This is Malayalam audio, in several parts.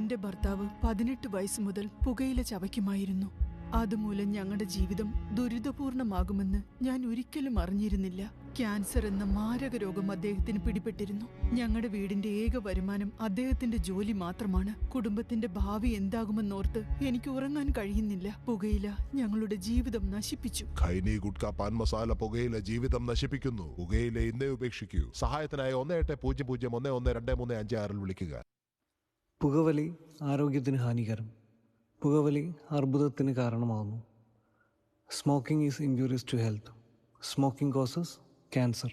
എന്റെ ഭർത്താവ് 18 വയസ്സ് മുതൽ പുകയില ചവയ്ക്കുമായിരുന്നു. അതുമൂലം ഞങ്ങളുടെ ജീവിതം ദുരിതപൂർണമാകുമെന്ന് ഞാൻ ഒരിക്കലും അറിഞ്ഞിരുന്നില്ല. ക്യാൻസർ എന്ന മാരക രോഗം അദ്ദേഹത്തിന് പിടിപെട്ടിരുന്നു. ഞങ്ങളുടെ വീടിന്റെ ഏക വരുമാനം അദ്ദേഹത്തിന്റെ ജോലി മാത്രമാണ്. കുടുംബത്തിന്റെ ഭാവി എന്താകുമെന്നോർത്ത് എനിക്ക് ഉറങ്ങാൻ കഴിയുന്നില്ല. പുകയില ഞങ്ങളുടെ ജീവിതം നശിപ്പിച്ചു. ഖൈനി, ഗുഡ്ക, പാൻ മസാല പുകയില ജീവിതം നശിപ്പിക്കുന്നു. പുകയില ഇന്നേ ഉപേക്ഷിക്കൂ. സഹായത്തിനായി 1800112356 വിളിക്കുക. പുകവലി ആരോഗ്യത്തിന് ഹാനികരം. പുകവലി അർബുദത്തിന് കാരണമാകുന്നു. Smoking is injurious to health. Smoking causes cancer.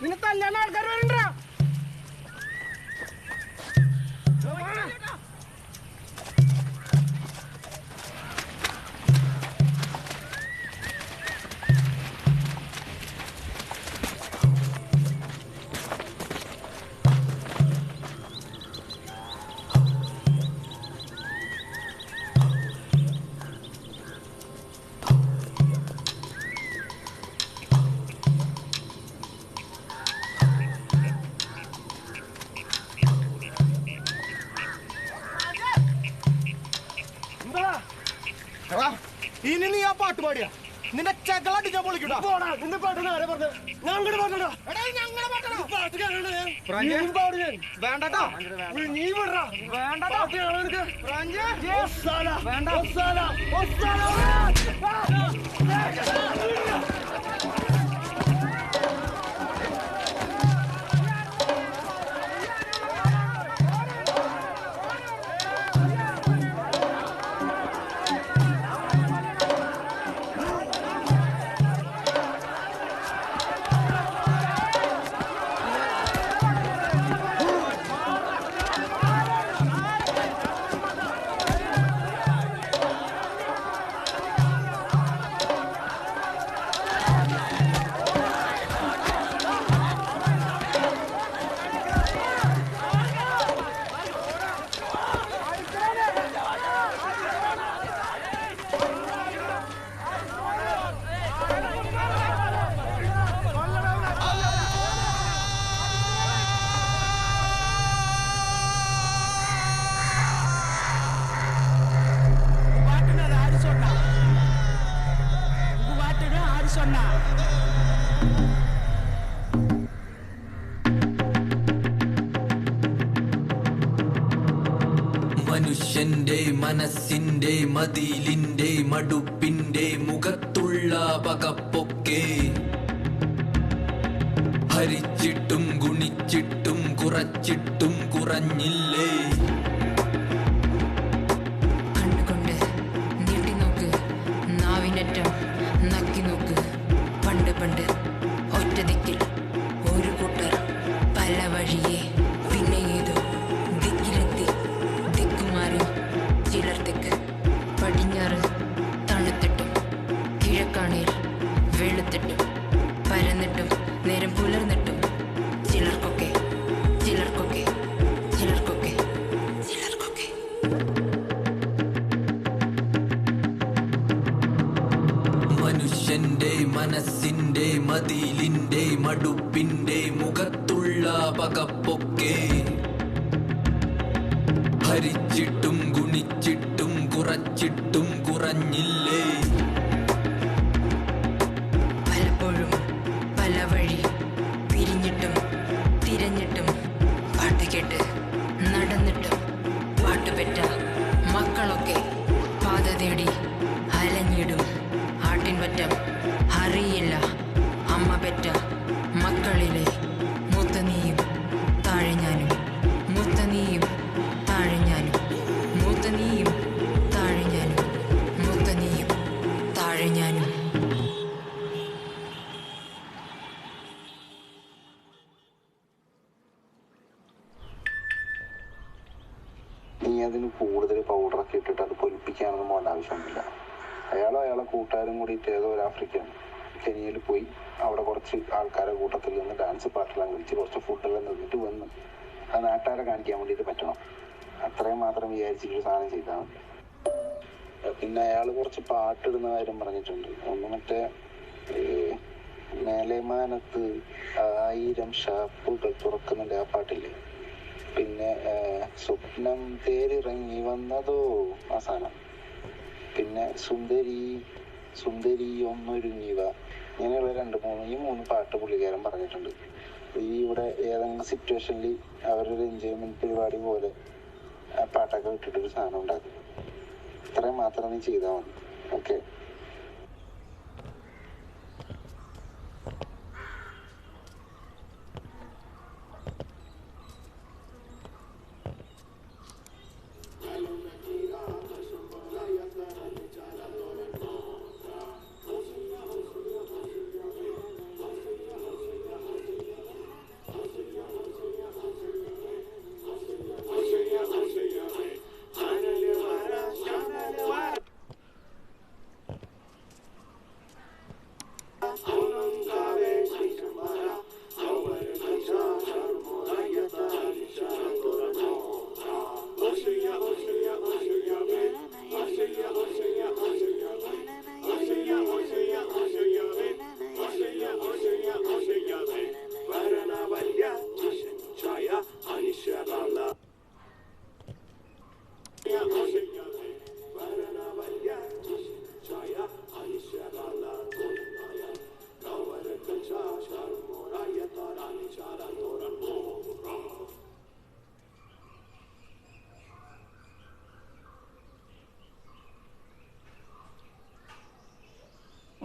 നിന്നെ തല്ലാൻ ആൾക്കാർ വരണ്ട. ഇനി നീ ആ പാട്ട് പാടിയ നിന്റെ ചകളടിക്കാൻ പൊളിക്കട്ടോ. വേണ്ടട്ടോ, നീ മനുഷ്യന്റെ മനസ്സിന്റെ മതിലിന്റെ മടുപ്പിന്റെ മുഖത്തുള്ള പകപ്പൊക്കെ ഹരിച്ചിട്ടും ഗുണിച്ചിട്ടും കുറച്ചിട്ടും കുറഞ്ഞില്ലേ. കണ്ണുകൊണ്ട് നീട്ടി നോക്ക്, നാവിനറ്റം നക്കി നോക്ക്. പണ്ട് പണ്ട് ഒറ്റ ദിക്കിൽ ഒരു കൂട്ടർ പല വഴിയെ, പിന്നെ ഏതോ ദിക്കിലെത്തി ദിക്കുമാറി. ചിലർ തെക്ക് പടിഞ്ഞാറ് തണുത്തിട്ടും കിഴക്കാണേൽ വെളുത്തിട്ടും പരന്നിട്ടും നേരം പുലർന്നിട്ടും ചിലർക്കൊക്കെ ചിലർക്കൊക്കെ ചിലർക്കൊക്കെ ചിലർക്കൊക്കെ മനുഷ്യന്റെ മനസ്സിന്റെ മതിലിന്റെ മടുപ്പിന്റെ മുഖത്തുള്ള പകപ്പൊക്കെ ഹരിച്ചിട്ടും ഗുണിച്ചിട്ടും കുറച്ചിട്ടും കുറഞ്ഞില്ലേ. പലപ്പോഴും പല വഴി പിരിഞ്ഞിട്ടും തിരഞ്ഞിട്ടും പാട്ട് കേട്ട് നടന്നിട്ടും പാട്ടുപെറ്റ മക്കളൊക്കെ പാത തേടി അലഞ്ഞിടും. ആട്ടിൻപറ്റം അറിയില്ല അമ്മ പെറ്റ മക്കളിലെ മൂത്ത നീയും താഴെ ഞാനും, മൂത്ത നീയും താഴെ ഞാനും, മൂത്ത നീയും താഴെ ഞാനും, മൂത്ത നീയും താഴെ ഞാനും. നീ അതിന് കൂടുതൽ പൗഡറൊക്കെ ഇട്ടിട്ട് അത് പൊലിപ്പിക്കാനൊന്നും പോകേണ്ട ആവശ്യമൊന്നുമില്ല. അയാളെ കൂട്ടുകാരും കൂടിയിട്ട് ഏതോ ഒരു ആഫ്രിക്കൻ കെനിയയിൽ പോയി അവിടെ കുറച്ച് ആൾക്കാരുടെ കൂട്ടത്തിൽ നിന്ന് ഡാൻസ് പാട്ടെല്ലാം കളിച്ച് കുറച്ച് ഫുഡെല്ലാം നിന്നിട്ട് വന്ന് അത് നാട്ടുകാരെ കാണിക്കാൻ വേണ്ടിയിട്ട് പറ്റണം. അത്രയും മാത്രം വിചാരിച്ചിട്ടൊരു സാധനം ചെയ്താൽ മതി. പിന്നെ അയാൾ കുറച്ച് പാട്ടിടുന്ന കാര്യം പറഞ്ഞിട്ടുണ്ട്. ഒന്ന് മറ്റേ മേലേമാനത്ത് 1000 ഷാപ്പുകൾ തുറക്കുന്നുണ്ട്, ആ പാട്ടില്ലേ. പിന്നെ സ്വപ്നം തേരിറങ്ങി വന്നതോ ആ സാധനം. പിന്നെ സുന്ദരി സുന്ദരി ഒന്നൊരുങ്ങിവ, ഇങ്ങനെയുള്ള 2-3 പാട്ട് പുള്ളിക്കാരൻ പറഞ്ഞിട്ടുണ്ട്. ഈ ഇവിടെ ഏതെങ്കിലും സിറ്റുവേഷനിൽ അവരൊരു എൻജോയ്മെന്റ് പരിപാടി പോലെ ആ പാട്ടൊക്കെ വിട്ടിട്ടൊരു സാധനം ഉണ്ടാക്കും. ഇത്രയും മാത്രം നീ ചെയ്താൽ മതി. ഓക്കെ.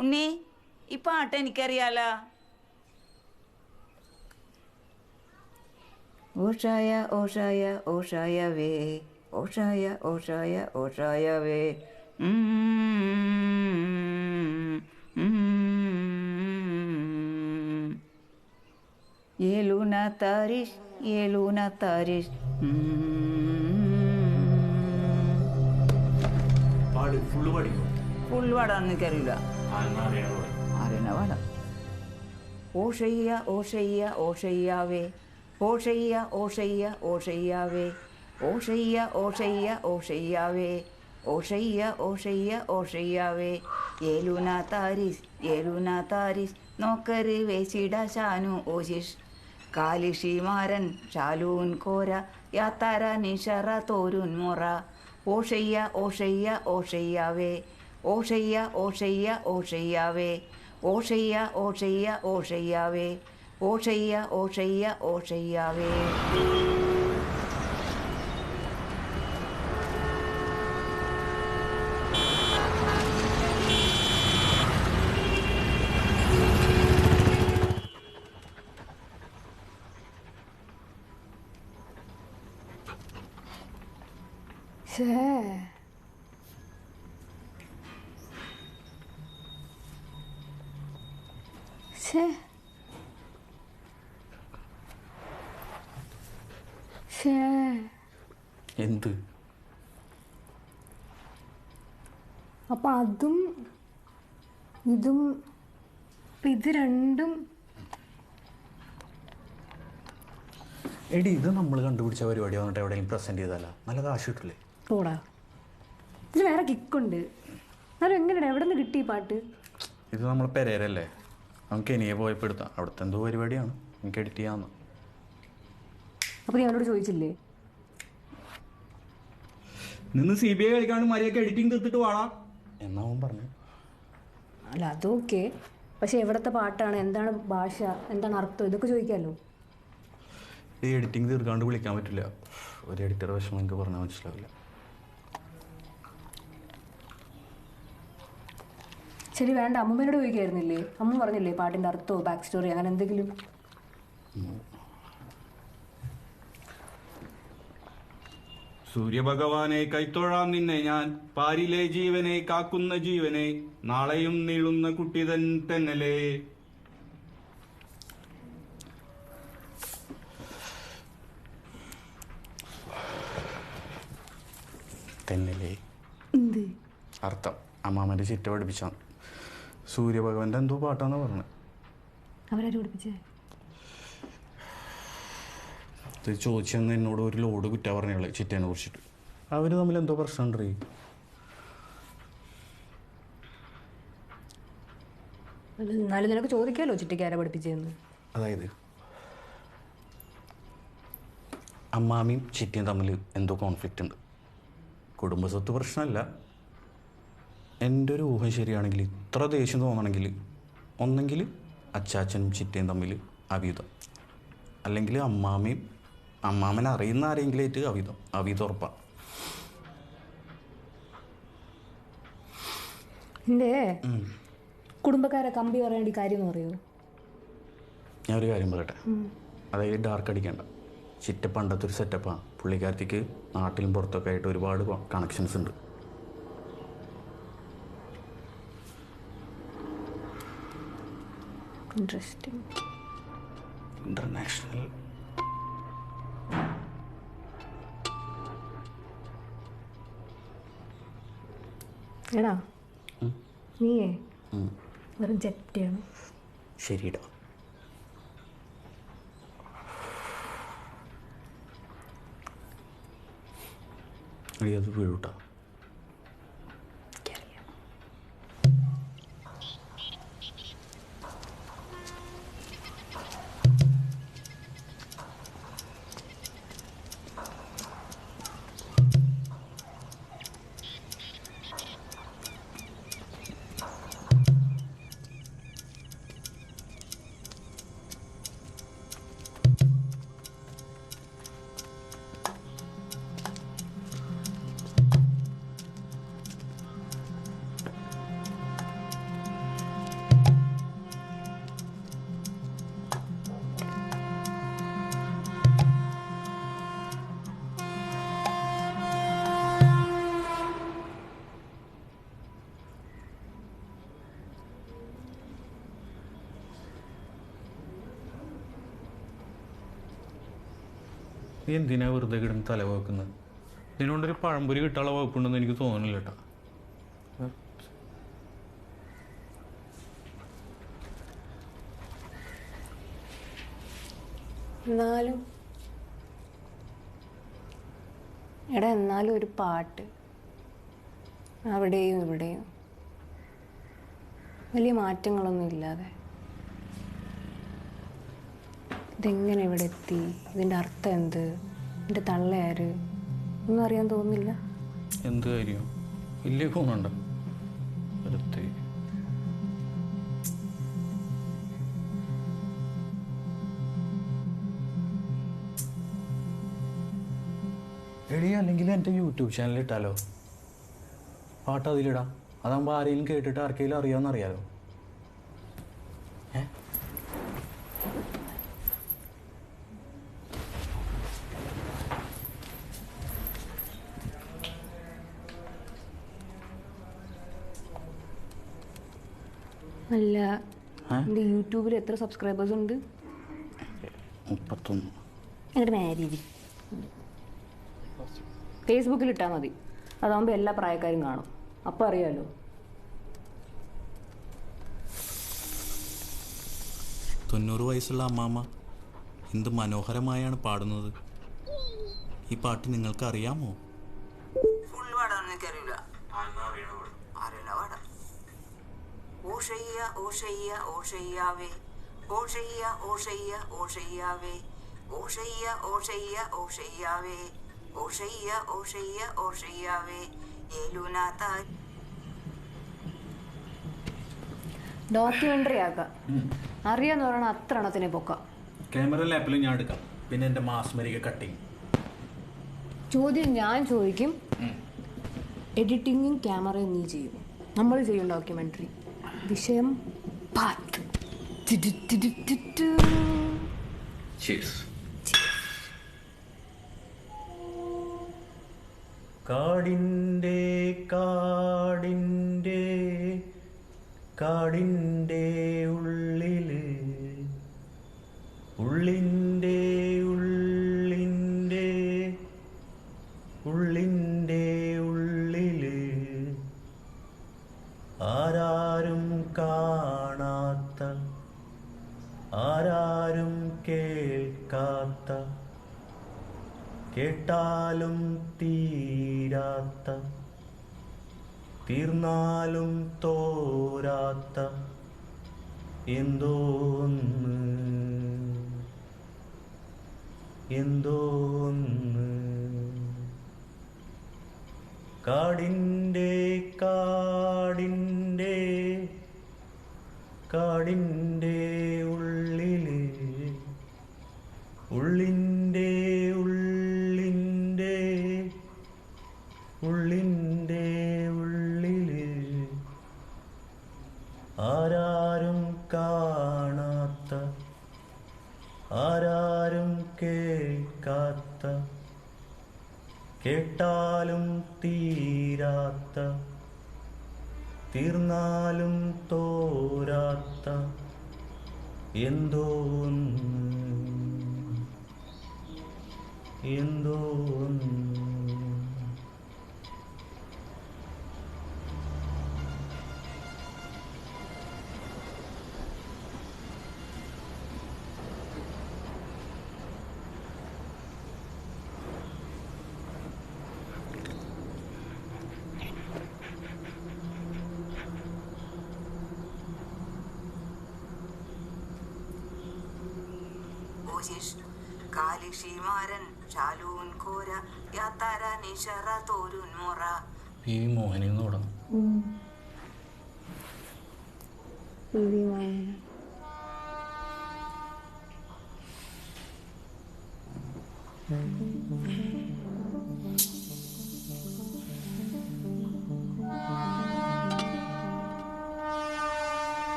ഉണ്ണി, ഈ പാട്ട് എനിക്കറിയാലോ. ഓഷായ ഓഷായ ഓഷായവേ, ഓഷായ ഓഷായ ഓഷായവേ. ഏലൂന താരിഷ് ഏലൂന താരിഷ്. ഫുൾ പാടാന്ന് എനിക്കറിയില്ല. അറിയണ പാടാം. ഓഷയ്യ ഓഷയ്യ ഓഷയ്യാവേ, ഓഷയ്യ ഓഷയ്യ ഓഷയ്യാവേ, ഓഷയ്യ ഓഷയ്യ ഓഷയ്യാവേ, ഓഷയ്യ ഓഷയ്യ ഓഷയ്യാവേ. ഏലൂന താരിസ് ഏലൂന താരിസ്, നോക്കര് വേശിട ഷാനു ഓശിഷ്. കാലിഷിമാരൻ ഷാലൂൻ കോര, യാത്താര നിഷറ തോരുൻ മൊറ. ഓഷയ്യ ഓഷയ്യ ഓഷയ്യാവേ, ഓഷയ്യ ഓഷയ്യ ഓഷയ്യാവേ, ഓഷയ്യ ഓഷയ്യ ഓഷയ്യാവേ, ഓഷയ്യ ഓഷയ്യ ഓഷയ്യാവേ. എന്ത്? അപ്പം അതും ഇതും ഇത് രണ്ടും എടി, ഇത് നമ്മൾ കണ്ടുപിടിച്ച പരിപാടി വന്നിട്ട് എവിടെയെങ്കിലും പ്രസൻറ്റ് ചെയ്താലോ? നല്ല കാശ് കിട്ടില്ലേ? പോടാ, ഇത് വേറെ കിക്കുണ്ട്. എന്നാലും എങ്ങനെയാണ്, എവിടെ നിന്ന് കിട്ടി ഈ പാട്ട്? ഇത് നമ്മൾ പെരേരല്ലേ, നമുക്ക് എനിയെ പോയപ്പോൾ എടുത്താം. അവിടുത്തെ എന്തോ പരിപാടിയാണ്, നമുക്ക് എഡിറ്റ് ചെയ്യാമെന്ന്. അപ്പോൾ നീ അവനോട് ചോദിച്ചില്ലേ? നിന്ന് CBI കളിക്കാണ്ട് മര്യാദക്ക് എഡിറ്റിംഗ് തീർത്തിട്ട് വാടാ എന്നാവും പറഞ്ഞു. അല്ല, അതൊക്കെ, പക്ഷെ എവിടുത്തെ പാട്ടാണ്, എന്താണ് ഭാഷ, എന്താണ് അർത്ഥം, ഇതൊക്കെ ചോദിക്കാമല്ലോ. ഈ എഡിറ്റിംഗ് തീർക്കാണ്ട് വിളിക്കാൻ പറ്റില്ല. ഒരു എഡിറ്റർ വിഷമം എനിക്ക് പറഞ്ഞാൽ മനസ്സിലാവില്ല. ശരി, വേണ്ട, അമ്മൂമ്മേനോട് ചോദിക്കായിരുന്നില്ലേ? അമ്മ പറഞ്ഞില്ലേ പാട്ടിൻ്റെ അർത്ഥമോ ബാക്ക് സ്റ്റോറി അങ്ങനെ എന്തെങ്കിലും? സൂര്യഭഗവാനെ കൈത്തൊഴാം നിന്നെ ഞാൻ, പാരിലെ ജീവനെ കാക്കുന്ന ജീവനെ, നാളെയും നീളുന്ന കുട്ടി തന്നലേ. തെന്നലേ അർത്ഥം അമ്മാമ്മൻ്റെ ചിറ്റ പഠിപ്പിച്ചാണ്. സൂര്യഭഗവാന്റെ എന്തോ പാട്ടാന്ന് പറഞ്ഞത്. അവരാരും പഠിപ്പിച്ചേ? ഇത് ചോദിച്ചെന്ന് എന്നോട് ഒരു ലോഡ് കുറ്റ പറഞ്ഞുള്ളൂ ചിറ്റേനെ കുറിച്ചിട്ട്. അവർ തമ്മിൽ എന്തോ പ്രശ്നമുണ്ട്. എന്നാലും നിനക്ക് ചോദിക്കാമല്ലോ ചിറ്റയ്ക്ക് ആരാ പഠിപ്പിച്ചതെന്ന്. അതായത് അമ്മാമിയും ചിറ്റയും തമ്മിൽ എന്തോ കോൺഫ്ലിക്റ്റ് ഉണ്ട്. കുടുംബസ്വത്ത് പ്രശ്നമല്ല. എൻ്റെ ഒരു ഊഹം ശരിയാണെങ്കിൽ, ഇത്ര ദേഷ്യം തോന്നണമെങ്കിൽ ഒന്നെങ്കിൽ അച്ചാച്ചനും ചിറ്റയും തമ്മിൽ അവിധം, അല്ലെങ്കിൽ അമ്മാമനെ അറിയുന്ന ആരെങ്കിലായിട്ട് അവിധം ഉറപ്പാണ്. എൻ്റെ കുടുംബക്കാരെ കമ്പി പറയേണ്ട കാര്യം എന്ന് പറയുമോ? ഞാനൊരു കാര്യം പറയട്ടെ, അതായത് ഡാർക്ക് അടിക്കേണ്ട. ചിറ്റ പണ്ടത്തെ ഒരു സെറ്റപ്പാണ്. പുള്ളിക്കാരത്തിക്ക് നാട്ടിലും പുറത്തൊക്കെ ആയിട്ട് ഒരുപാട് കണക്ഷൻസ് ഉണ്ട്. ഇൻട്രസ്റ്റിംഗ്. ഇന്റർനാഷണൽ. എടാ, നീയേ വെറും ജെറ്റാണ്. ശരിടാ. അത് വീഴൂട്ടാ. നീ എന്തിനാ വെറുതെ കിടന്ന് തല വയ്ക്കുന്നത്? ഇതിനുകൊണ്ടൊരു പഴംപൊരി കിട്ടാനുള്ള വകുപ്പുണ്ടെന്ന് എനിക്ക് തോന്നുന്നില്ല കേട്ടോ. എന്നാലും ഒരു പാട്ട് അവിടെയും ഇവിടെയും വലിയ മാറ്റങ്ങളൊന്നും ഇല്ലാതെ ഇതെങ്ങനെ ഇവിടെ എത്തി, ഇതിൻ്റെ അർത്ഥം എന്ത്, എൻ്റെ തള്ളയാര് ഒന്നും അറിയാൻ തോന്നുന്നില്ല. എന്ത് കാര്യം വലിയ ഫോണുണ്ടോ? എടി, അല്ലെങ്കിൽ എൻ്റെ യൂട്യൂബ് ചാനൽ ഇട്ടാലോ? പാട്ട് അതിലിടാം. അതാകുമ്പോൾ ആരെങ്കിലും കേട്ടിട്ട് ആർക്കെങ്കിലും അറിയാമെന്നറിയാലോ. അല്ല, എൻ്റെ യൂട്യൂബിൽ എത്ര സബ്സ്ക്രൈബേഴ്സ് ഉണ്ട്? 31. എന്നിട്ട് മാരീജ് ഫേസ്ബുക്കിൽ ഇട്ടാൽ മതി, അതാകുമ്പോൾ എല്ലാ പ്രായക്കാരും കാണും, അപ്പം അറിയാമല്ലോ. 90 വയസ്സുള്ള അമ്മാമ്മ എന്ത് മനോഹരമായാണ് പാടുന്നത്. ഈ പാട്ട് നിങ്ങൾക്ക് അറിയാമോ? ഫുൾ പാടാന്ന് എനിക്കറിയില്ല. അറിയില്ല പാടാം. ഓഷയ്യ ഓഷയ്യ ഓഷയ്യാവേ, ഓഷയ്യ ഓഷയ്യ ഓഷയ്യാവേ, ഓഷയ്യ ഓഷയ്യ ഓഷയ്യാവേ, ഓഷയ്യ ഓഷയ്യ ഓഷയ്യാവേ, ഏലുനാഥ. ഡോക്യുമെൻ്ററി ആക്കാം, അറിയാന്ന് പറയണ അത്ര എണ്ണത്തിനെ പൊക്കാം. ക്യാമറ ലാപ്പിൽ ഞാൻ എടുക്കാം, പിന്നെ എൻ്റെ മാസ്മരിക കട്ടിങ്. ചോദ്യം ഞാൻ ചോദിക്കും, എഡിറ്റിങ്ങും ക്യാമറയും നീ ചെയ്യും, നമ്മൾ ചെയ്യും ഡോക്യുമെൻ്ററി. വിഷയം പാത്ത്. കാടിൻ്റെ കാടിൻ്റെ കാടിൻ്റെ ഉള്ളില് ഉള്ളിൻ്റെ ഉള്ളിൻ്റെ ഉള്ളിൻ്റെ ഉള്ളില് ആരാരും കാണാത്ത ആരാരും കേൾക്കാത്ത കേട്ടാലും തീരാത്ത തീർന്നാലും തോരാത്ത എന്തോന്ന് എന്തോന്ന് കാടിൻ്റെ കാടിൻ്റെ കാടിൻ്റെ ഉള്ളില് ഉള്ളിൻ്റെ ഉള്ളിൻ്റെ ഉള്ളിൻ്റെ ഉള്ളില് ആരാരും കാണാത്ത ആരാരും കേൾക്കാത്ത കേട്ടാലും തീരാത്ത തീർന്നാലും തോരാത്ത എന്തോന്ന് എന്തോന്ന് കാലിഷിമാരൻ ശാലൂൻ ഘോര യാത്താര നിശറ തോരുൻ മുറ. ഈ മോഹനിൽ നിന്ന് തുടങ്ങും.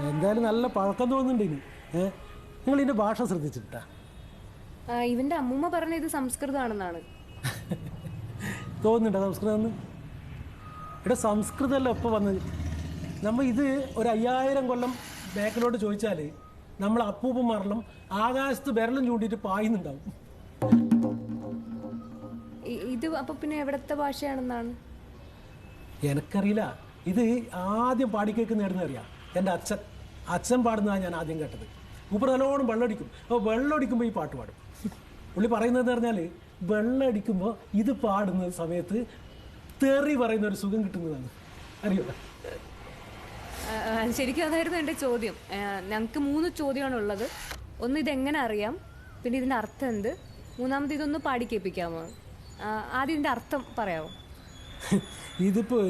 എന്തായാലും നല്ല പഴക്കം തോന്നുന്നുണ്ട് ഇനി. നിങ്ങൾ ഇതിന്റെ ഭാഷ ശ്രദ്ധിച്ചിട്ടാ? ഇവന്റെ അമ്മൂമ്മ പറഞ്ഞ ഇത് സംസ്കൃതമാണെന്നാണ് തോന്നുന്നുണ്ടോ സംസ്കൃതം എന്ന്? ഇവിടെ സംസ്കൃതമല്ല ഇപ്പോൾ വന്നത്. നമ്മൾ ഇത് ഒരു 5000 കൊല്ലം ബാക്കിലോട്ട് ചോദിച്ചാൽ നമ്മൾ അപ്പൂപ്പന്മാരെല്ലാം ആകാശത്ത് വിരലും ചൂണ്ടിയിട്ട് പായുന്നുണ്ടാവും. ഇത് അപ്പൊ പിന്നെ എവിടത്തെ ഭാഷയാണെന്നാണ്? എനിക്കറിയില്ല. ഇത് ആദ്യം പാടിക്കേൾക്കുന്ന അറിയാം. എൻ്റെ അച്ഛൻ പാടുന്നതാണ് ഞാൻ ആദ്യം കേട്ടത്. മൂപ്പർ നല്ലോണം വെള്ളമടിക്കും. അപ്പോൾ വെള്ളമടിക്കുമ്പോൾ ഈ പാട്ട് പാടും. പുള്ളി പറയുന്നതെന്ന് പറഞ്ഞാൽ വെള്ളമടിക്കുമ്പോൾ ഇത് പാടുന്ന സമയത്ത് തെറി പറയുന്ന ഒരു സുഖം കിട്ടുന്നതാണ്. അറിയോ? ശരിക്കും അതായിരുന്നു എൻ്റെ ചോദ്യം. ഞങ്ങൾക്ക് 3 ചോദ്യമാണ് ഉള്ളത്. ഒന്ന്, ഇതെങ്ങനെ അറിയാം, പിന്നെ ഇതിൻ്റെ അർത്ഥം എന്ത്, മൂന്നാമത് ഇതൊന്ന് പാടി കേൾപ്പിക്കാമോ? ആദ്യം ഇതിൻ്റെ അർത്ഥം പറയാമോ? ഇതിപ്പോൾ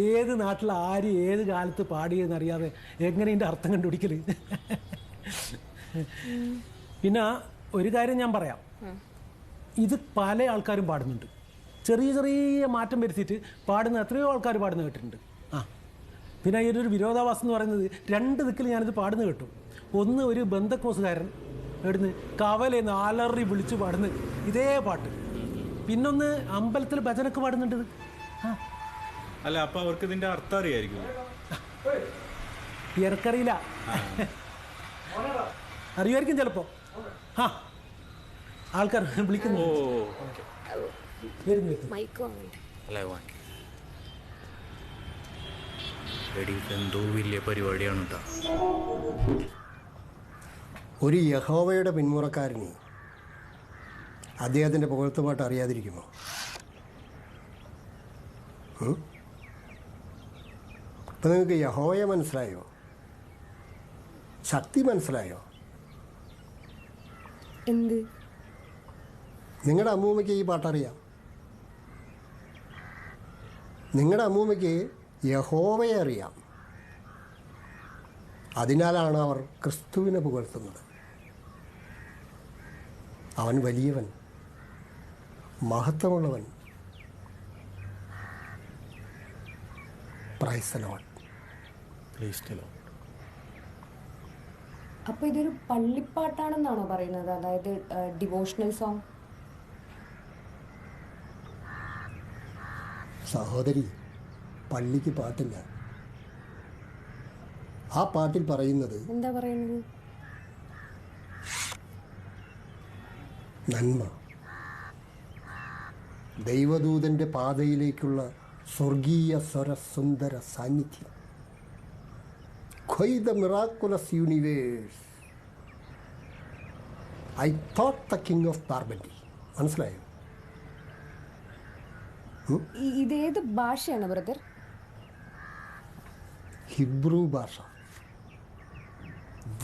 ഏത് നാട്ടിൽ ആര് ഏത് കാലത്ത് പാടിയെന്നറിയാതെ എങ്ങനെ ഇതിൻ്റെ അർത്ഥം കണ്ടുപിടിക്കൽ? പിന്നെ ഒരു കാര്യം ഞാൻ പറയാം, ഇത് പല ആൾക്കാരും പാടുന്നുണ്ട്. ചെറിയ ചെറിയ മാറ്റം വരുത്തിയിട്ട് പാടുന്ന എത്രയോ ആൾക്കാർ പാടുന്ന കേട്ടിട്ടുണ്ട്. പിന്നെ അതിലൊരു വിരോധാഭാസം എന്ന് പറയുന്നത് 2 ദിക്കിൽ ഞാനിത് പാടുന്ന കേട്ടു. ഒന്ന്, ഒരു ബന്ധക്കോസുകാരൻ ഇവിടുന്ന് കവലേന്ന് അലറി വിളിച്ച് പാടുന്ന ഇതേ പാട്ട്. പിന്നൊന്ന് അമ്പലത്തിൽ ഭജനൊക്കെ പാടുന്നുണ്ട്. അല്ല, അപ്പൊ അവർക്ക് ഇതിന്റെ അർത്ഥം അറിയായിരിക്കും. ഇറക്കറിയില്ല. അറിയുമായിരിക്കും ചിലപ്പോ. ആ ആൾക്കാർ വിളിക്കുന്നു. എന്തോ വലിയ പരിപാടിയാണ് കേട്ടോ. ഒരു യഹോവയുടെ പിന്മുറക്കാരന് അദ്ദേഹത്തിൻ്റെ പുകഴ്ത്തുപാട്ട് അറിയാതിരിക്കുമോ? ഇപ്പം നിങ്ങൾക്ക് യഹോവയെ മനസ്സിലായോ? ശക്തി മനസ്സിലായോ? എന്ത്? നിങ്ങളുടെ അമ്മൂമ്മയ്ക്ക് ഈ പാട്ടറിയാം. നിങ്ങളുടെ അമ്മൂമ്മയ്ക്ക് യഹോവയെ അറിയാം. അതിനാലാണ് അവർ ക്രിസ്തുവിനെ പുകഴ്ത്തുന്നത്. അവൻ വലിയവൻ, മഹത്വമുള്ളവൻ. Praise the Lord. അപ്പൊ ഇതൊരു പള്ളിപ്പാട്ടാണെന്നാണോ പറയുന്നത്? അതായത് ഡിവോഷണൽ സോങ്? സഹോദരി, പള്ളിക്ക് പാട്ടില്ല. ആ പാട്ടിൽ പറയുന്നത് എന്താ പറയുന്നത്? നന്മ, ദൈവദൂതന്റെ പാതയിലേക്കുള്ള സ്വർഗീയ സ്വരസുന്ദര സാന്നിധ്യം. Quite the miraculous universe. I thought the king of Parvati. മനസ്സിലായോ? ഇതേത് ഭാഷയാണ് ബ്രദർ? ഹിബ്രു ഭാഷ.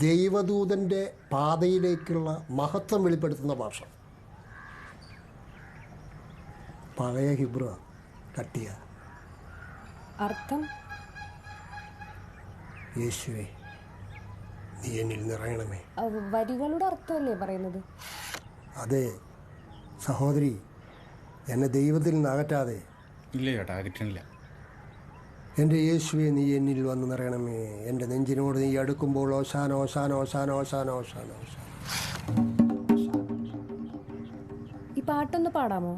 ദൈവദൂതന്റെ പാതയിലേക്കുള്ള മഹത്വം വെളിപ്പെടുത്തുന്ന ഭാഷ. പഴയ ഹിബ്രു കട്ടിയ. അർത്ഥം? യേശുവേ, നീ എന്നിൽ നിറയണമേ. വരികളുടെ അർത്ഥമല്ലേ പറയുന്നത്? അതെ സഹോദരി, എന്നെ ദൈവത്തിൽ നിന്ന് അകറ്റാതെ. ഇല്ല ചേട്ടാ, അകറ്റുന്നില്ല. എൻ്റെ യേശുവെ, നീ എന്നിൽ വന്ന് നിറയണമേ. എൻ്റെ നെഞ്ചിനോട് നീ അടുക്കുമ്പോൾ ഓശാന ഓശാന ഓശാന ഓശാന ഓശാന ഓശാന. ഈ പാട്ടൊന്ന് പാടാമോ?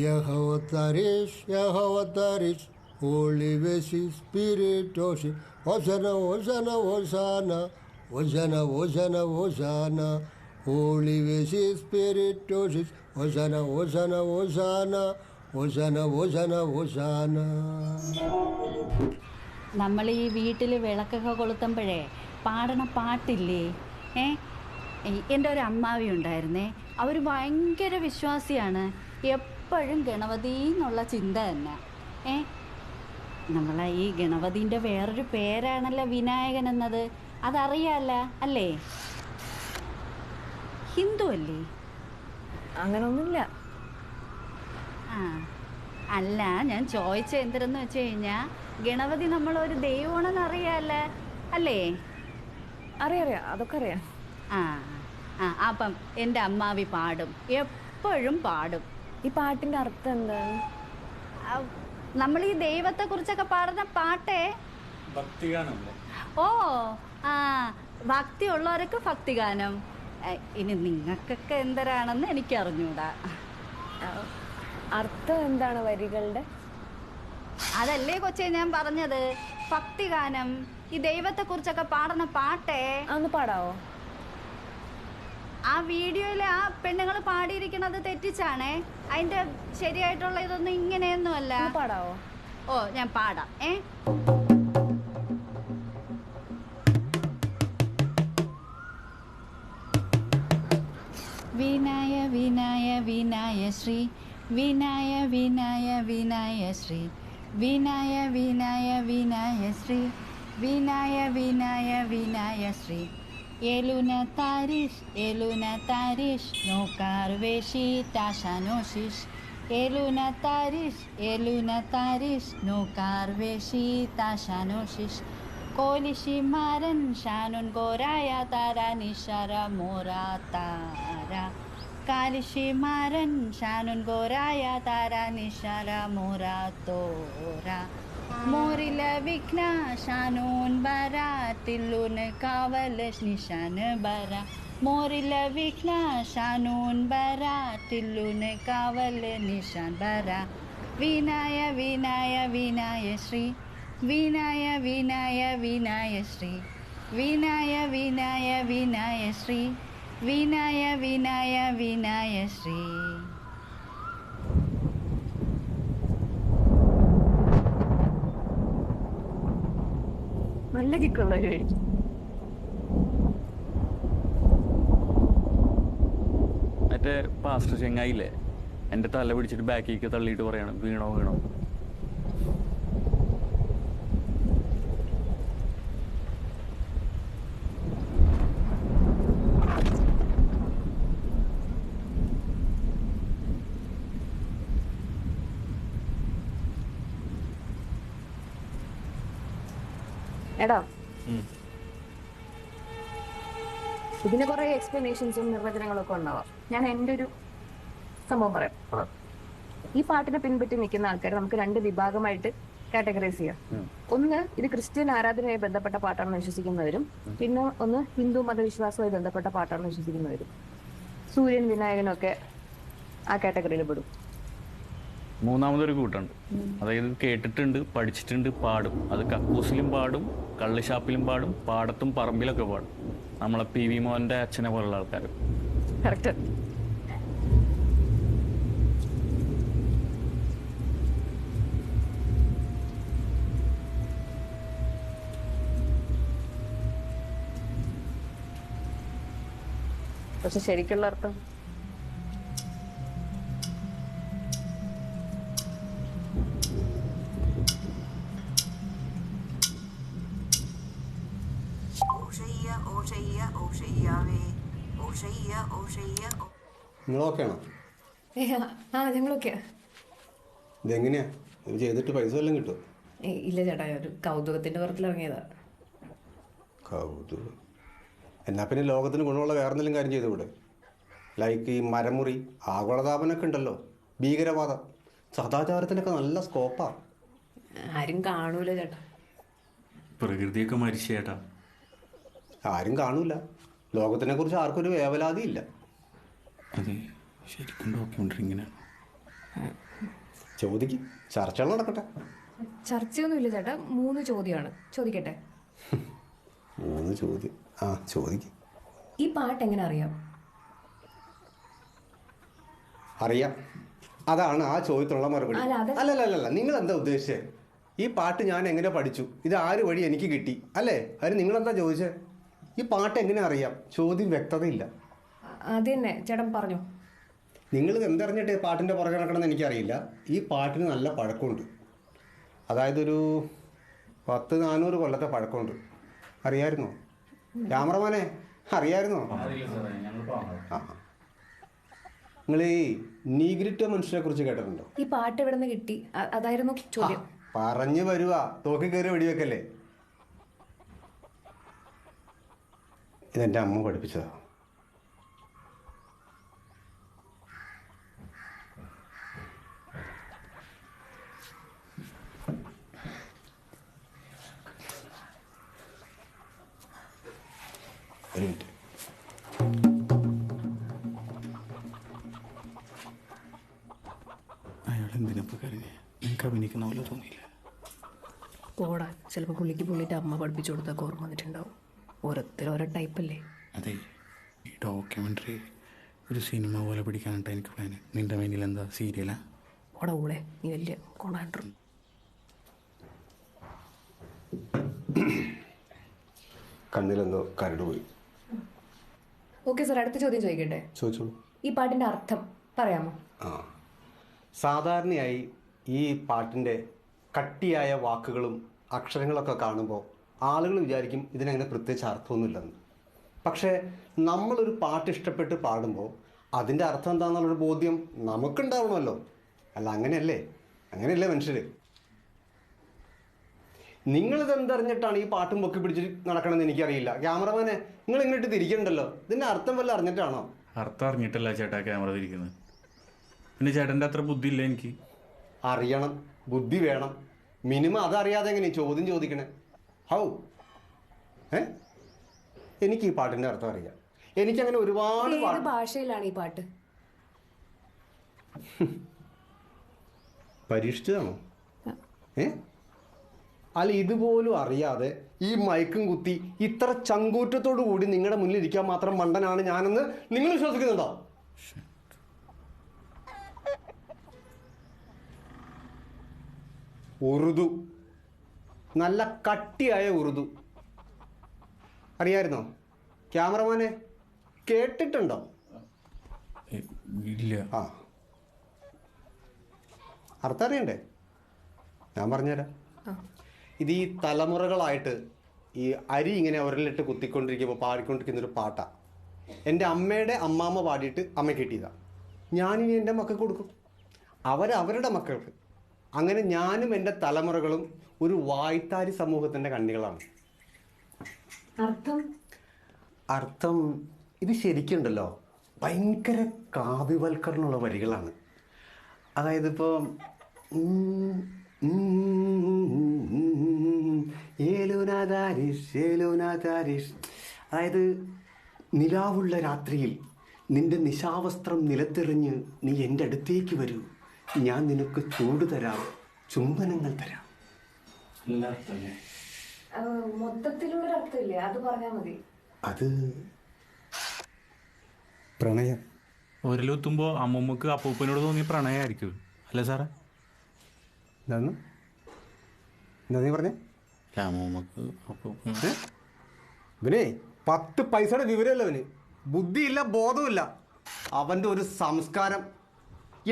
Yahweh Tarish, Yahweh Tarish, Holy Vesi Spirit Oshi, Hosanna, Hosanna, Hosanna, Hosanna, Hosanna, Hosanna, Holy Vesi Spirit Oshi, Hosanna, Hosanna, Hosanna, Hosanna, Hosanna, Hosanna. നമ്മൾ ഈ വീട്ടിൽ വിളക്കൊക്കെ കൊളുത്തുമ്പോഴേ പാടണ പാട്ടില്ലേ? എൻ്റെ ഒരു അമ്മാവി ഉണ്ടായിരുന്നേ. അവർ ഭയങ്കര വിശ്വാസിയാണ്. എപ്പോഴും ഗണപതി എന്നുള്ള ചിന്ത തന്നെ. നമ്മളെ ഈ ഗണപതിൻ്റെ വേറൊരു പേരാണല്ലോ വിനായകൻ എന്നത്. അതറിയാല്ല അല്ലേ? ഹിന്ദു അല്ലേ? അങ്ങനൊന്നുമില്ല. ആ അല്ല, ഞാൻ ചോദിച്ച എന്തിനെന്ന് വെച്ച് കഴിഞ്ഞാൽ ഗണപതി നമ്മളൊരു ദൈവമാണെന്ന് അറിയാല്ല അല്ലേ? അറിയാം, അതൊക്കെ അറിയാം. ആ ആ അപ്പം എൻ്റെ അമ്മാവി പാടും, എപ്പോഴും പാടും. ഈ പാട്ടിൻ്റെ അർത്ഥം എന്താണ്? നമ്മൾ ഈ ദൈവത്തെ കുറിച്ചൊക്കെ പാടുന്ന പാട്ടേ ഭക്തിഗാനമല്ലേ? ഓ ആ, ഭക്തി ഉള്ളവർക്ക് ഭക്തിഗാനം. ഇനി നിങ്ങൾക്കൊക്കെ എന്തരാണെന്ന് എനിക്കറിഞ്ഞൂടാ. അർത്ഥം എന്താണ് വരികളുടെ? അതല്ലേ കൊച്ചേ ഞാൻ പറഞ്ഞത്, ഭക്തിഗാനം. ഈ ദൈവത്തെ കുറിച്ചൊക്കെ പാടുന്ന പാട്ടേ ഒന്ന് പാടാവോ? ആ വീഡിയോയിൽ ആ പെണ്ണുങ്ങൾ പാടിയിരിക്കുന്നത് തെറ്റിച്ചാണേ. അതിന്റെ ശരിയായിട്ടുള്ള ഇതൊന്നും ഇങ്ങനെയൊന്നുമല്ല. പാടാവോ? ഓ ഞാൻ പാടാം. വിനായ വിനായ വിനായ Shri, വിനായ വിനായ വിനായ Shri, വിനായ വിനായ വിനായ Shri, വിനായ വിനായ വിനായ Shri. Eluna tarish, no karveshi tashanoshish. Eluna tarish, no karveshi tashanoshish. Kolishi maran shanun goraya tara nishara mora tara. Kalishi maran shanun goraya tara nishara mora tora. Morila vikna shanun bara tillun kavalash nishan bara. മോറില വിഘ്നാശാനൂൻ ബരാട്ടില്ലുനെ കാവല് നിശാൻ ബര വിനായ വിനായ വിനായ ശ്രീ വിനായ വിനായ വിനായ ശ്രീ വിനായ വിനായ വിനായ ശ്രീ വിനായ വിനായ വിനായ ശ്രീ. നല്ല കിക്കുള്ള മറ്റേ പാസ്റ്റർ ചെങ്ങായില്ലേ, എൻ്റെ തല പിടിച്ചിട്ട് ബാക്കിലേക്ക് തള്ളിയിട്ട് പറയാണ് വീണോ വീണോ. എടാ, ഇതിന് കുറെ എക്സ്പ്ലനേഷൻസും നിർവചനങ്ങളൊക്കെ ഉണ്ടാവാം. ഞാൻ എൻ്റെ ഒരു സംഭവം പറയാം. ഈ പാട്ടിനെ പിൻപറ്റി നിൽക്കുന്ന ആൾക്കാർ നമുക്ക് രണ്ട് വിഭാഗമായിട്ട് കാറ്റഗറൈസ് ചെയ്യാം. ഒന്ന്, ഇത് ക്രിസ്ത്യൻ ആരാധനയുമായി ബന്ധപ്പെട്ട പാട്ടാണെന്ന് വിശ്വസിക്കുന്നവരും, പിന്നെ ഒന്ന് ഹിന്ദു മതവിശ്വാസവുമായി ബന്ധപ്പെട്ട പാട്ടാണെന്ന് വിശ്വസിക്കുന്നവരും. സൂര്യൻ വിനായകനൊക്കെ ആ കാറ്റഗറിയിൽ പെടും. മൂന്നാമതൊരു കൂട്ടുണ്ട്, അതായത് കേട്ടിട്ടുണ്ട്, പഠിച്ചിട്ടുണ്ട്, പാടും. അത് കക്കൂസിലും പാടും, കള്ളുഷാപ്പിലും പാടും, പാടത്തും പറമ്പിലൊക്കെ പാടും. നമ്മളെ പി വി മോഹൻ്റെ അച്ഛനെ പോലുള്ള ആൾക്കാർ. കറക്റ്റ്. പക്ഷെ ശരിക്കുള്ള അർത്ഥം നിങ്ങളൊക്കെയാണോ? ആ, ഞങ്ങളൊക്കെയാ. ഇതെങ്ങനെയാ ഇത് ചെയ്തിട്ട് പൈസ വല്ലതും കിട്ടുമോ? ഇല്ല ചേട്ടാ, ഒരു കൗതുകത്തിന്റെ പുറത്തിൽ ഇറങ്ങിയതാ. കൗതുകം എന്നാ പിന്നെ ലോകത്തിന് ഗുണമുള്ള വേറെ എന്തെങ്കിലും കാര്യം ചെയ്തുകൂടെ? ലൈക്ക് ഈ മരമുറി, ആഗോളതാപനമൊക്കെ ഉണ്ടല്ലോ, ഭീകരവാദം, സദാചാരത്തിനൊക്കെ നല്ല സ്കോപ്പാണ്. ആരും കാണൂല ചേട്ടാ. പ്രകൃതിയൊക്കെ മരിച്ചു ചേട്ടാ. ആരും കാണൂല. ലോകത്തിനെ കുറിച്ച് ആർക്കും ഒരു വേവലാതി ഇല്ല. അതെ, ശരിക്കും ഡോക്യുമെൻ്ററി ഇങ്ങനെ ചോദിക്കും, ചർച്ചകൾ നടക്കട്ടെ. ചർച്ചയൊന്നുമില്ല ചേട്ടാ, 3 ചോദ്യമാണ്. ചോദിക്കട്ടെ? 3 ചോദ്യം. ആ, ചോദിക്കും. ഈ പാട്ട് എങ്ങനെ അറിയാം? അറിയാം, അതാണ് ആ ചോദ്യത്തിനുള്ള മറുപടി. അല്ലല്ല, നിങ്ങൾ എന്താ ഉദ്ദേശിച്ചത്? ഈ പാട്ട് ഞാൻ എങ്ങനെ പഠിച്ചു, ഇത് ആര് വഴി എനിക്ക് കിട്ടി, അല്ലേ? അതിന് നിങ്ങളെന്താ ചോദിച്ചത്? ഈ പാട്ട് എങ്ങനെ അറിയാം? ചോദ്യം വ്യക്തതയില്ല. അത് തന്നെ ചേട്ടൻ പറഞ്ഞു. നിങ്ങൾ എന്തറിഞ്ഞിട്ട് പാട്ടിൻ്റെ പുറകെ നടക്കണമെന്ന് എനിക്കറിയില്ല. ഈ പാട്ടിന് നല്ല പഴക്കമുണ്ട്. അതായത് ഒരു 100-400 കൊല്ലത്തെ പഴക്കമുണ്ട്. അറിയായിരുന്നോ? ക്യാമറമാനെ, അറിയായിരുന്നോ? ആ, നിങ്ങൾ ഈ നീഗ്രിറ്റോ മനുഷ്യനെ കുറിച്ച് കേട്ടിട്ടുണ്ടോ? ഈ പാട്ട് എവിടെ നിന്ന് കിട്ടി? അതായിരുന്നു ചോദ്യം. പറഞ്ഞു വരുവാ, തോക്കി കയറി വെടിവെക്കല്ലേ. ഇതെൻ്റെ അമ്മ പഠിപ്പിച്ചതാ. ഒരു മിനിറ്റ്. അയാൾ എന്തിനപ്പോൾ കരഞ്ഞേ? നിങ്ങൾക്ക് അഭിനയിക്കുന്ന പോലെ തോന്നിയില്ല. പോടാ, ചിലപ്പോൾ പുള്ളിയുടെ അമ്മ പഠിപ്പിച്ചു കൊടുത്താൽ ഓർമ്മ വന്നിട്ടുണ്ടാവും. ഓരോരുത്തരോരോ ടൈപ്പല്ലേ. അതെ, ഈ ഡോക്യുമെൻ്ററി ഒരു സിനിമ പോലെ പിടിക്കാനായിട്ട് എനിക്ക് പ്ലാന്. നിൻ്റെ മൈൻഡിൽ എന്താ, സീരിയലാ? ഓടാ ഊളെ, നീ വലിയ കൊണാണ്ടർ. കണ്ണിലെന്തോ കരട് പോയി. ഓക്കെ സാർ, അടുത്ത ചോദ്യം ചോദിക്കട്ടെ? ചോദിച്ചോളൂ. ഈ പാട്ടിൻ്റെ അർത്ഥം പറയാമോ? ആ, സാധാരണയായി ഈ പാട്ടിൻ്റെ കട്ടിയായ വാക്കുകളും അക്ഷരങ്ങളൊക്കെ കാണുമ്പോൾ ആളുകൾ വിചാരിക്കും ഇതിനങ്ങനെ പ്രത്യേകിച്ച് അർത്ഥമൊന്നുമില്ലെന്ന്. പക്ഷേ നമ്മളൊരു പാട്ട് ഇഷ്ടപ്പെട്ട് പാടുമ്പോൾ അതിൻ്റെ അർത്ഥം എന്താണെന്നുള്ളൊരു ബോധ്യം നമുക്കുണ്ടാവണമല്ലോ. അല്ല, അങ്ങനെയല്ലേ മനുഷ്യർ? നിങ്ങളിതെന്തറിഞ്ഞിട്ടാണ് ഈ പാട്ടും പൊക്കി പിടിച്ച് നടക്കണമെന്ന് എനിക്കറിയില്ല. ക്യാമറമാനെ, നിങ്ങൾ ഇങ്ങോട്ട് തിരിക്കണ്ടല്ലോ. ഇതിൻ്റെ അർത്ഥം വല്ല അറിഞ്ഞിട്ടാണോ? അർത്ഥം അറിഞ്ഞിട്ടല്ല ചേട്ടാ ക്യാമറ തിരിക്കുന്നത്. പിന്നെ ചേട്ടൻ്റെ അത്ര ബുദ്ധി ഇല്ല എനിക്ക്. അറിയണം, ബുദ്ധി വേണം. മിനിമം അതറിയാതെ എങ്ങനെ ചോദ്യം ചോദിക്കണേ? ഹൗ? എനിക്ക് ഈ പാട്ടിൻ്റെ അർത്ഥം അറിയാം. എനിക്കങ്ങനെ ഒരുപാട് ഏത് ഭാഷയിലാണ് ഈ പാട്ട്? പരീക്ഷിച്ചതാണോ? അല്ല, ഇതുപോലും അറിയാതെ ഈ മൈക്കും കുത്തി ഇത്ര ചങ്കൂറ്റത്തോടു കൂടി നിങ്ങളുടെ മുന്നിൽ ഇരിക്കാൻ മാത്രം മണ്ടനാണ് ഞാനെന്ന് നിങ്ങൾ വിശ്വസിക്കുന്നുണ്ടോ? ഉറുദു, നല്ല കട്ടിയായ ഉറുദു അറിയായിരുന്നോ? ക്യാമറമാനെ കേട്ടിട്ടുണ്ടോ? ഇല്ല. ആ, അർത്ഥം അറിയണ്ടേ? ഞാൻ പറഞ്ഞുതരാം. ഇത് ഈ തലമുറകളായിട്ട് ഈ അരി ഇങ്ങനെ ഉരലിട്ട് കുത്തിക്കൊണ്ടിരിക്കുമ്പോൾ പാടിക്കൊണ്ടിരിക്കുന്നൊരു പാട്ടാണ്. എൻ്റെ അമ്മയുടെ അമ്മാമ്മ പാടിയിട്ട് അമ്മ കിട്ടിയതാണ്. ഞാനിനി എൻ്റെ മക്കൾക്ക് കൊടുക്കും, അവരുടെ മക്കൾക്ക്. അങ്ങനെ ഞാനും എൻ്റെ തലമുറകളും ഒരു വായ്ത്താരി സമൂഹത്തിൻ്റെ കണ്ണികളാണ്. അർത്ഥം ഇത് ശരിക്കുണ്ടല്ലോ ഭയങ്കര കാവ്യവൽക്കരണമുള്ള വരികളാണ്. അതായത് ഇപ്പോൾ അതായത് നിലാവുള്ള രാത്രിയിൽ നിന്റെ നിശാവസ്ത്രം നിലത്തെറിഞ്ഞ് നീ എൻ്റെ അടുത്തേക്ക് വരൂ, ഞാൻ നിനക്ക് ചൂട് തരാം, ചുംബനങ്ങൾ തരാം. മൊത്തത്തിലുള്ള അർത്ഥമില്ലേ? അത് പറഞ്ഞാൽ മതി. അത് പ്രണയം. ഒരിലെത്തുമ്പോൾ അമ്മൂമ്മക്ക് അപ്പൂപ്പനോട് തോന്നിയ പ്രണയമായിരിക്കും അല്ലേ സാറേ? എന്താ നീ പറഞ്ഞേ? അമ്മൂമ്മക്ക് ഇവനെ 10 പൈസയുടെ വിവരമല്ല, അവന് ബുദ്ധിയില്ല, ബോധമില്ല. അവൻ്റെ ഒരു സംസ്കാരം.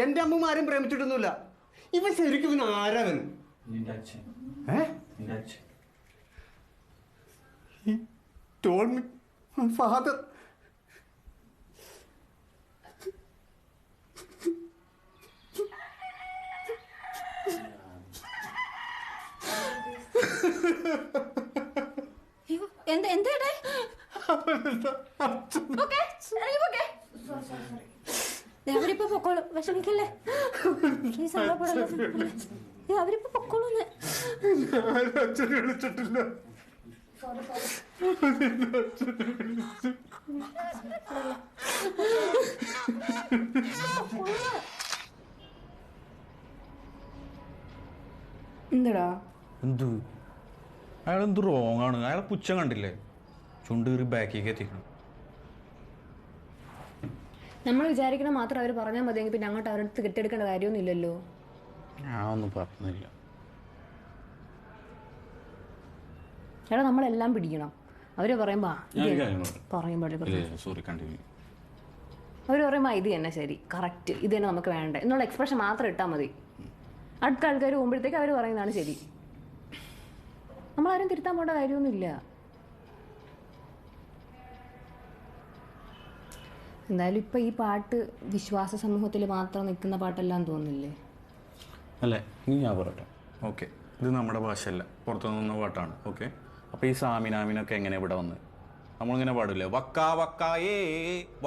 എൻ്റെ അമ്മമാരും പ്രേമിച്ചിട്ടൊന്നുമില്ല. ഇവൻ ശരിക്കും ഇവൻ ആരാവൻ? ഫാദർ. അവരിപ്പോ പൊക്കോളൂ, വിഷമിക്കല്ലേ? അവരിപ്പോ പൊക്കോളൂന്ന്. അച്ഛനെ വിളിച്ചിട്ടില്ല. എന്താടാ എന്ത്? അയാൾ എന്ത് റോങ് ആണ്? അയാളെ പുച്ഛം കണ്ടില്ലേ? ചുണ്ട് കയറി ബാക്കിലേക്ക് എത്തിക്കണം. നമ്മൾ വിചാരിക്കണ മാത്രം അവർ പറഞ്ഞാൽ മതിയെങ്കിൽ പിന്നെ അങ്ങോട്ട് അവരുടെ അടുത്ത് കെട്ടിയെടുക്കേണ്ട കാര്യമൊന്നും ഇല്ലല്ലോ. ഞാൻ ഒന്നും പറഞ്ഞില്ല. ചേട്ടാ, നമ്മളെല്ലാം പിടിക്കണം. അവര് പറയുമ്പോ അവര് പറയുമ്പോ ഇത് തന്നെ ശരി, കറക്റ്റ്, ഇത് തന്നെ നമുക്ക് വേണ്ട എന്നുള്ള എക്സ്പ്രഷൻ മാത്രം ഇട്ടാൽ മതി. അടുത്ത ആൾക്കാർ പോകുമ്പോഴത്തേക്ക് അവർ പറയുന്നതാണ് ശരി. നമ്മളാരും തിരുത്താൻ പോകേണ്ട കാര്യമൊന്നുമില്ല. എന്തായാലും ഇപ്പൊ ഈ പാട്ട് വിശ്വാസ സമൂഹത്തിൽ മാത്രം നിൽക്കുന്ന പാട്ടെല്ലാം തോന്നില്ലേ? അല്ലേ? ഇനി ഞാൻ പറയട്ടെ. ഓക്കെ, ഇത് നമ്മുടെ ഭാഷയല്ല, പുറത്തു നിന്ന പാട്ടാണ്. ഓക്കെ, അപ്പോൾ ഈ സാമിനാമിനൊക്കെ എങ്ങനെ ഇവിടെ വന്ന്? നമ്മളിങ്ങനെ പാടില്ലേ, വക്കാ വക്കാ ഏ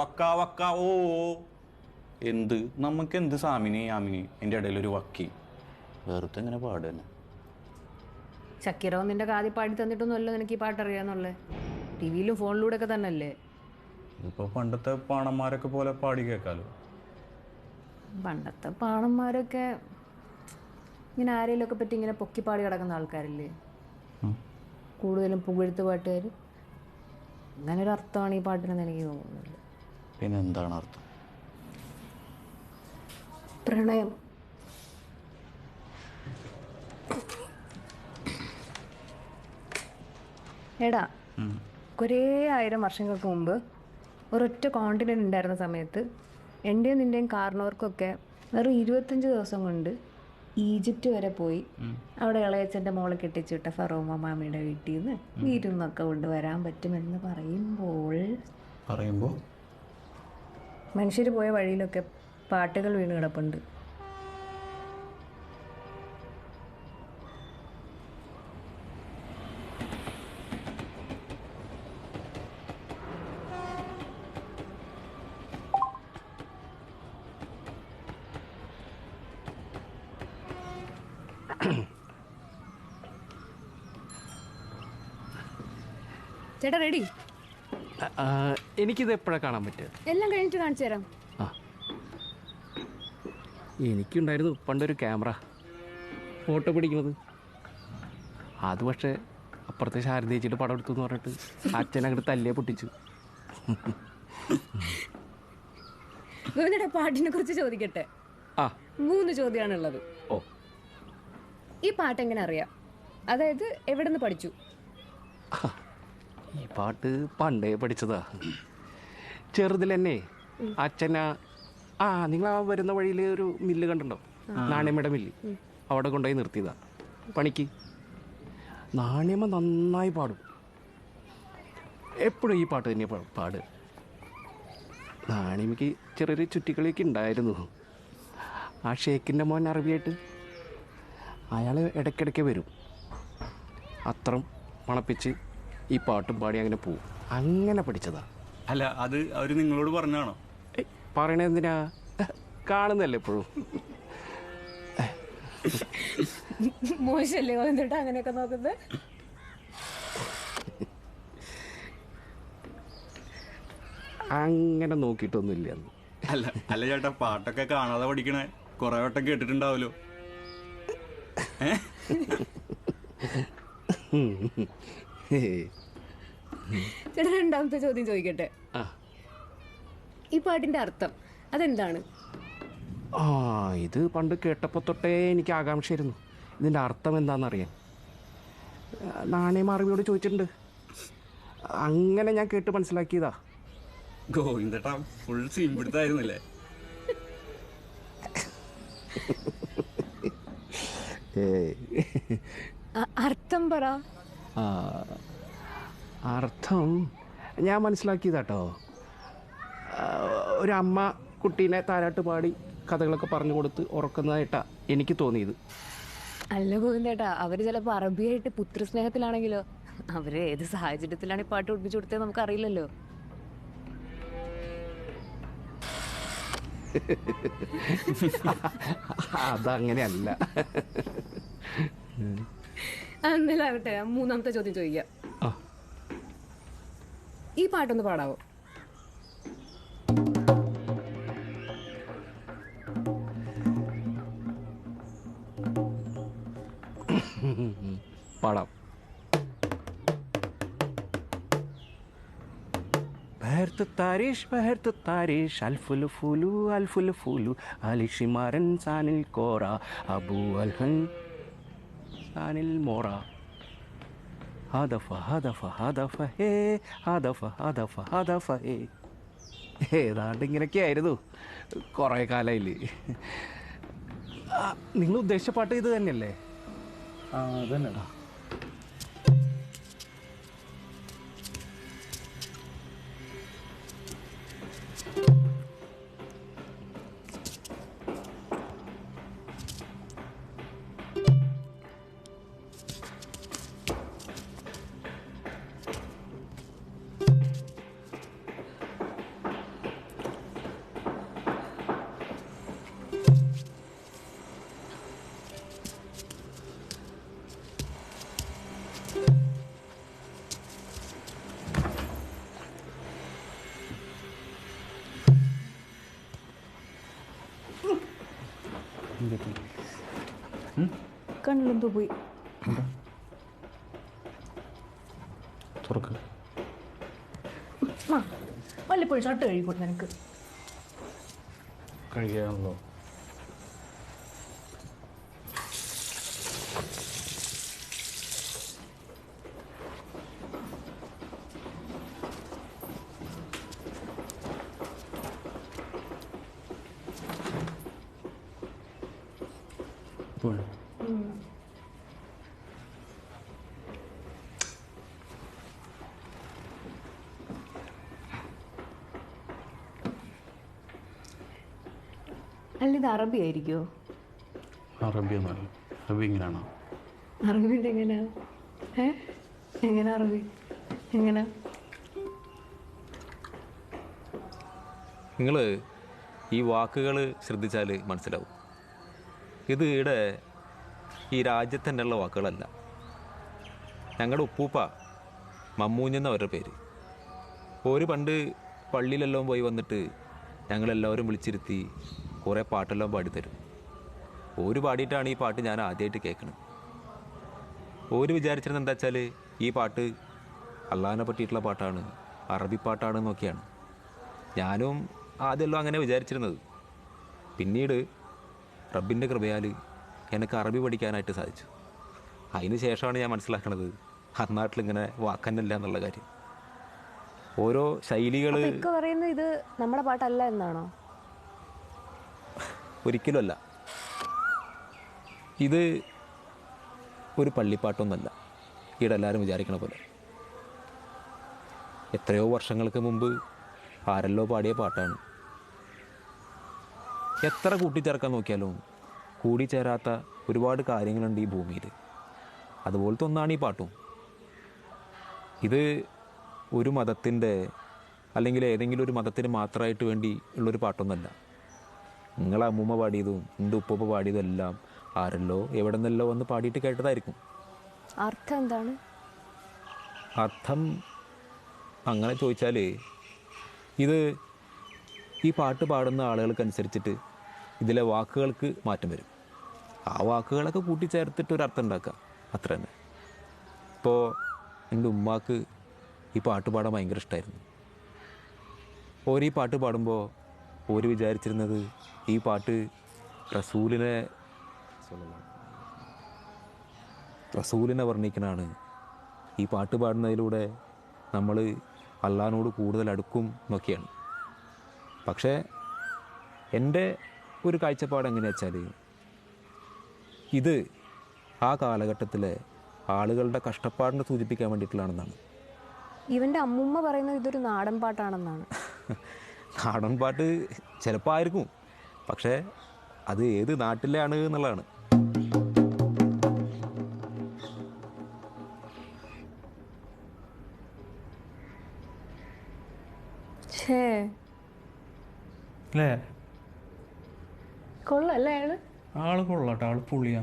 വക്കാ വക്കാ ഓ. എന്ത് നമുക്ക് എന്ത് സാമിനി യാമിനി, എൻ്റെ ഇടയിലൊരു വക്കി, വെറുതെ ഇങ്ങനെ പാടുക തന്നെ. ഷക്കീറോ നിന്റെ കാതി പാടി തന്നിട്ടൊന്നുമല്ലോ നിനക്ക് ഈ പാട്ട് അറിയാന്നുള്ളത്. ടി വിയിലും ഫോണിലൂടെ ഒക്കെ തന്നെ അല്ലേ? ഇപ്പോൾ പണ്ടത്തെ പാണന്മാരൊക്കെ പോലെ പാടി കേൾക്കാലോ. പണ്ടത്തെ പാണന്മാരൊക്കെ ഇങ്ങനെ ആരെങ്കിലുമൊക്കെ പറ്റി ഇങ്ങനെ പൊക്കിപ്പാടി കിടക്കുന്ന ആൾക്കാരില്ലേ, കൂടുതലും പുകഴ്ത്ത് പാട്ടുകാർ. അങ്ങനെ ഒരു അർത്ഥമാണ് ഈ പാട്ടിനെന്ന് എനിക്ക് തോന്നുന്നില്ല. പിന്നെ എന്താണ് അർത്ഥം? പ്രണയം. എടാ, കുറേ 1000 വർഷങ്ങൾക്ക് മുമ്പ് ഒരൊറ്റ കോണ്ടിനെൻ്റ് ഉണ്ടായിരുന്ന സമയത്ത് എൻ്റെയും നിൻ്റെയും കാരണവർക്കൊക്കെ വെറും 25 ദിവസം കൊണ്ട് ഈജിപ്റ്റ് വരെ പോയി അവിടെ ഇളയച്ചൻ്റെ മോളെ കെട്ടിച്ചിട്ട ഫറോ മാമിയുടെ വീട്ടിൽ നിന്ന് വിരുന്നൊക്കെ കൊണ്ടുവരാൻ പറ്റുമെന്ന് പറയുമ്പോൾ മനുഷ്യർ പോയ വഴിയിലൊക്കെ പാട്ടുകൾ വീണ് കിടപ്പുണ്ട്. ചേട്ടാ റെഡി? എനിക്കിത് എപ്പോഴാണ് കാണാൻ പറ്റുക? എല്ലാം കഴിഞ്ഞിട്ട് കാണിച്ചു തരാം. എനിക്കുണ്ടായിരുന്നു പണ്ടൊരു ക്യാമറ, ഫോട്ടോ പിടിക്കുന്നത്. അത് പക്ഷേ അപ്പുറത്തെ ശാരദ ചേച്ചിയുടെ പടം എടുത്തു എന്ന് പറഞ്ഞിട്ട് അച്ഛൻ അങ്ങോട്ട് തല്ലിയെ പൊട്ടിച്ചു. പാട്ടിനെ കുറിച്ച് ചോദിക്കട്ടെ? 3 ചോദ്യമാണുള്ളത്. ഈ പാട്ട് എങ്ങനെ അറിയാം? അതായത് എവിടെ നിന്ന് പഠിച്ചു? ഈ പാട്ട് പണ്ടേ പഠിച്ചതാ. ചെറുതിൽ തന്നെ അച്ഛനാ നിങ്ങൾ ആ വരുന്ന വഴിയിൽ ഒരു മില്ല് കണ്ടുണ്ടോ? നാണ്യമയുടെ മില്ല്. അവിടെ കൊണ്ടുപോയി നിർത്തിയതാ പണിക്ക്. നാണ്യമ്മ നന്നായി പാടും. എപ്പോഴും ഈ പാട്ട് തന്നെ പാട്. നാണ്യമ്മയ്ക്ക് ചെറിയൊരു ചുറ്റിക്കളിയൊക്കെ ഉണ്ടായിരുന്നു. ആ ഷേക്കിൻ്റെ മോൻ അറബിയായിട്ട് അയാൾ ഇടയ്ക്കിടയ്ക്ക് വരും. അത്രം മണപ്പിച്ച് ഈ പാട്ടും പാടി അങ്ങനെ പോവും. അങ്ങനെ പഠിച്ചതാ. അല്ല, അത് അവർ നിങ്ങളോട് പറഞ്ഞാണോ? പറയണ എന്തിനാ? കാണുന്നല്ലേ എപ്പോഴും. മോശല്ലേ എന്നിട്ട് അങ്ങനെയൊക്കെ നോക്കുന്നത്? അങ്ങനെ നോക്കിയിട്ടൊന്നുമില്ല. അല്ല ചേട്ടാ, പാട്ടൊക്കെ കാണാതെ പഠിക്കണേ കുറെ വട്ടം കേട്ടിട്ടുണ്ടാവല്ലോ. ചേട്ടാ, രണ്ടാമത്തെ ചോദ്യം ചോദിക്കട്ടെ? ഈ പാട്ടിന്റെ അർത്ഥം അതെന്താണ്? ഇത് പണ്ട് കേട്ടപ്പോൾ തൊട്ടേ എനിക്ക് ആകാംക്ഷയായിരുന്നു ഇതിൻ്റെ അർത്ഥം എന്താണെന്നറിയാൻ. നാണയം അറബിയോട് ചോദിച്ചിട്ടുണ്ട്. അങ്ങനെ ഞാൻ കേട്ട് മനസ്സിലാക്കിയതാ. ഗോവിന്ദേട്ടാ ഫുൾ സീൻ പിടുത്തായിരുന്നില്ലേ? അർത്ഥം പറ. അർത്ഥം ഞാൻ മനസ്സിലാക്കിയതാട്ടോ. ഒരു അമ്മ കുട്ടീനെ താരാട്ട് പാടി കഥകളൊക്കെ പറഞ്ഞു കൊടുത്ത് ഉറക്കുന്നതായിട്ടാ എനിക്ക് തോന്നിയത്. അല്ല ഗോവിന്ദേട്ടാ, അവര് ചിലപ്പോൾ അറബിയായിട്ട് പുത്രസ്നേഹത്തിലാണെങ്കിലോ? അവര് ഏത് സാഹചര്യത്തിലാണ് ഈ പാട്ട് ഒളിപ്പിച്ചു കൊടുത്തത് നമുക്ക് അറിയില്ലല്ലോ. അതങ്ങനെയല്ല. എന്നാലാവട്ടെ, മൂന്നാമത്തെ ചോദ്യം ചോദിക്കാം. ഈ പാട്ടൊന്ന് പാടാവോ? പാടാം. بهرت الطريش بهرت الطريش الفل فولو الفل فولو علي شمارن سان الكورة أبو الهن سان المورا هدف هدف هدف هي هدف هدف هدف هي ഏതാണ്ട് ഇങ്ങനെയൊക്കെ ആയിരുന്നു കുറേ കാലമായില്ലേ. നിങ്ങൾ ഉദ്ദേശിച്ച പാട്ട് ഇത് തന്നെയല്ലേ? അതന്നെ. കണ്ണിലെന്തോ പോയി. തുറക്ക്. വല്ലപ്പോഴും ഷർട്ട് കഴുകിക്കോട്ടെ നിനക്ക്. കഴിക്കാണല്ലോ. അല്ല, ഇത് അറബി ആയിരിക്കുമോ? അറബി ഒന്നല്ല. അറബി ഇങ്ങനെയാണോ? അറബിൻ്റെ എങ്ങനെയാ? എങ്ങനെ അറബി? എങ്ങനെ? നിങ്ങൾ ഈ വാക്കുകൾ ശ്രദ്ധിച്ചാൽ മനസ്സിലാവും. ഇത് ഇവിടെ ഈ രാജ്യത്ത് തന്നെയുള്ള വാക്കുകളല്ല. ഞങ്ങളുടെ ഉപ്പൂപ്പ മമ്മൂഞ്ഞെന്ന അവരുടെ പേര്. ഒരു പണ്ട് പള്ളിയിലെല്ലാം പോയി വന്നിട്ട് ഞങ്ങളെല്ലാവരും വിളിച്ചിരുത്തി കുറേ പാട്ടെല്ലാം പാടിത്തരും. ഒരു പാടിയിട്ടാണ് ഈ പാട്ട് ഞാൻ ആദ്യമായിട്ട് കേൾക്കുന്നത്. ഒരു വിചാരിച്ചിരുന്നത് എന്താ വെച്ചാൽ ഈ പാട്ട് അള്ളാഹിനെ പറ്റിയിട്ടുള്ള പാട്ടാണ്, അറബി പാട്ടാണെന്നൊക്കെയാണ്. ഞാനും ആദ്യമെല്ലാം അങ്ങനെ വിചാരിച്ചിരുന്നത്. പിന്നീട് റബ്ബിൻ്റെ കൃപയാൽ എനിക്ക് അറബി പഠിക്കാനായിട്ട് സാധിച്ചു. അതിന് ശേഷമാണ് ഞാൻ മനസ്സിലാക്കുന്നത് ആ നാട്ടിലിങ്ങനെ വാക്കന്നില്ല എന്നുള്ള കാര്യം. ഓരോ ശൈലികൾ പറയുന്നത് ഇത് നമ്മുടെ പാട്ടല്ല എന്നാണോ? ഒരിക്കലുമല്ല. ഇത് ഒരു പള്ളിപ്പാട്ടൊന്നല്ല ഇവിടെ എല്ലാവരും വിചാരിക്കണ പോലെ. എത്രയോ വർഷങ്ങൾക്ക് മുമ്പ് ആരല്ലോ പാടിയ പാട്ടാണ്. എത്ര കൂട്ടിച്ചേർക്കാൻ നോക്കിയാലും കൂടിച്ചേരാത്ത ഒരുപാട് കാര്യങ്ങളുണ്ട് ഈ ഭൂമിയിൽ. അതുപോലത്തെ ഒന്നാണ് ഈ പാട്ടും. ഇത് ഒരു മതത്തിൻ്റെ അല്ലെങ്കിൽ ഏതെങ്കിലും ഒരു മതത്തിന് മാത്രമായിട്ട് വേണ്ടി ഉള്ളൊരു പാട്ടൊന്നല്ല. നിങ്ങളെ അമ്മൂമ്മ പാടിയതും എൻ്റെ ഉപ്പൂപ്പ പാടിയതും എല്ലാം ആരല്ലോ എവിടെ നിന്നല്ലോ വന്ന് പാടിയിട്ട് കേട്ടതായിരിക്കും. അർത്ഥം എന്താണ്? അർത്ഥം അങ്ങനെ ചോദിച്ചാൽ ഇത് ഈ പാട്ട് പാടുന്ന ആളുകൾക്കനുസരിച്ചിട്ട് ഇതിലെ വാക്കുകൾക്ക് മാറ്റം വരും. ആ വാക്കുകളൊക്കെ കൂട്ടിച്ചേർത്തിട്ട് ഒരു അർത്ഥം ഉണ്ടാക്കുക, അത്ര തന്നെ. ഇപ്പോൾ എൻ്റെ ഉമ്മാക്ക് ഈ പാട്ട് പാടാൻ ഭയങ്കര ഇഷ്ടമായിരുന്നു. ഓരോ പാട്ട് പാടുമ്പോൾ ഓര് വിചാരിച്ചിരുന്നത് ഈ പാട്ട് റസൂലിനെ വർണ്ണിക്കണതാണ്. ഈ പാട്ട് പാടുന്നതിലൂടെ നമ്മൾ അള്ളാഹിനോട് കൂടുതൽ അടുക്കും എന്നൊക്കെയാണ്. പക്ഷേ എൻ്റെ ഒരു കാഴ്ചപ്പാട് എങ്ങനെയാ വെച്ചാൽ ഇത് ആ കാലഘട്ടത്തിലെ ആളുകളുടെ കഷ്ടപ്പാടിനെ സൂചിപ്പിക്കാൻ വേണ്ടിയിട്ടുള്ളതാണെന്നാണ്. ഇവൻ്റെ അമ്മൂമ്മ പറയുന്നത് ഇതൊരു നാടൻ പാട്ടാണെന്നാണ്. നാടൻ പാട്ട് ചിലപ്പോൾ ആയിരിക്കും, പക്ഷേ അത് ഏത് നാട്ടിലാണ് എന്നുള്ളതാണ്. കൊള്ളല്ലേ ആള് കൊള്ളാട്ടെ, ആള് പുള്ളിയാ.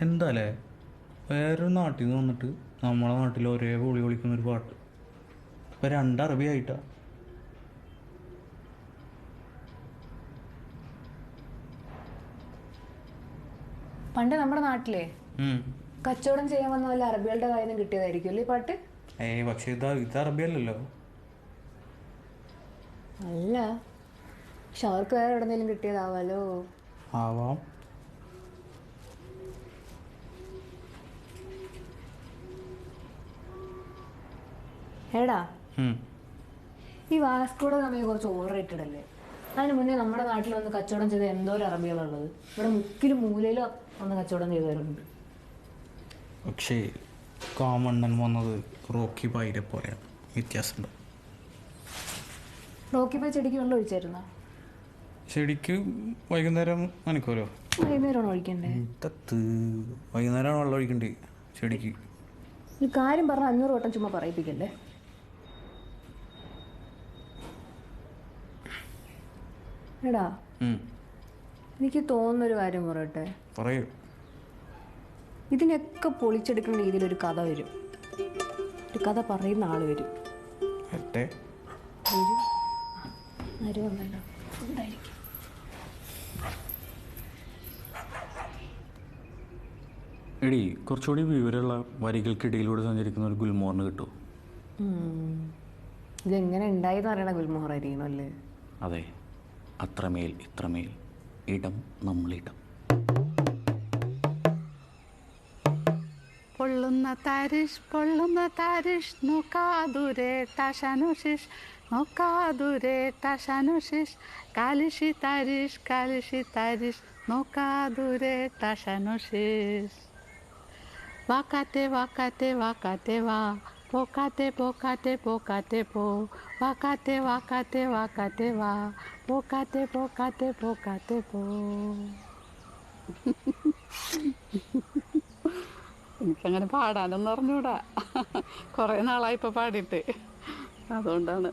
എന്താല്ലേ വേറൊരു നാട്ടിൽ നിന്ന് വന്നിട്ട് നമ്മളെ നാട്ടിൽ ഒരേ പൊളി വിളിക്കുന്നൊരു പാട്ട്. ഇപ്പം 2 അറബി ആയിട്ടാ. പണ്ട് നമ്മുടെ നാട്ടിലെ കച്ചവടം ചെയ്യാൻ വന്ന വല്ല അറബികളുടെ കയ്യിൽ നിന്ന് കിട്ടിയതായിരിക്കും അല്ലേ ഈ പാട്ട്? പക്ഷെ ഇത് അറബി അല്ലല്ലോ. അല്ല, പക്ഷെ അവർക്ക് വേറെ എവിടെന്നെങ്കിലും കിട്ടിയതാവാലോ. ആവാം. ഏടാ, ഈ വാസ്കോഡ ഗാമയെ കുറച്ച് ഓവർ റേറ്റഡ് അല്ലേ? അതിന് മുന്നേ നമ്മുടെ നാട്ടിൽ വന്ന് കച്ചവടം ചെയ്ത എന്തോരം അറബികളുള്ളത്. ഇവിടെ മുക്കിലും മൂലയിലും വന്ന് കച്ചവടം ചെയ്തവരുണ്ട്. പക്ഷേ കോമണ്ണൻ വന്നത് റോക്കി പൈരെ പോലെയാണ്, വ്യത്യാസമുണ്ട്. റോക്കി പൈ ചെടിക്ക് വെള്ളം ഒഴിച്ചായിരുന്നോ? ചെടിക്ക് വൈകുന്നേരം നനക്കുമല്ലോ. വൈകുന്നേരമാണ് ഒഴിക്കണ്ടേ? വൈകുന്നേരമാണ് വെള്ളം ഒഴിക്കണ്ടേ ചെടിക്ക്. ഒരു കാര്യം പറഞ്ഞ 500 വട്ടം ചുമ്മാ പറയിപ്പിക്കല്ലേ. എടാ, എനിക്ക് തോന്നുന്നൊരു കാര്യം പറയട്ടെ. പറയൂ. ഇതിനൊക്കെ പൊളിച്ചെടുക്കുന്ന രീതിയിലൊരു കഥ വരും. ഒരു കഥ പറയുന്ന ആള് വരും. എടി, കുറച്ചുകൂടി വിവരമുള്ള വരികൾക്കിടയിലൂടെ സഞ്ചരിക്കുന്ന ഒരു ഗുൽമോഹറിന് കിട്ടുമോ? ഇതെങ്ങനെ ഉണ്ടായിന്ന് അറിയണ ഗുൽമോഹറായിരിക്കണം അല്ലേ? അതെ, അത്രമേൽ ഇത്രമേൽ ഇടം നമ്മളിടം. പൊള്ളുന്ന താരിഷ് നോക്കാതുരേ ടാശാനുശിഷ് നോക്കാതുരേ ടാശാനുശിഷ് കാലിഷി താരിഷ് നോക്കാതുരേ ടാശാനുശിഷ് വാക്കാത്തെ വാ പോക്കാത്തെ പോ വാക്കാത്തെ വാ പോക്കാത്തെ പോ. എനിക്കങ്ങനെ പാടാനൊന്നും അറിഞ്ഞൂടാ. കുറേ നാളായി ഇപ്പോൾ പാടിയിട്ട്. അതുകൊണ്ടാണ്.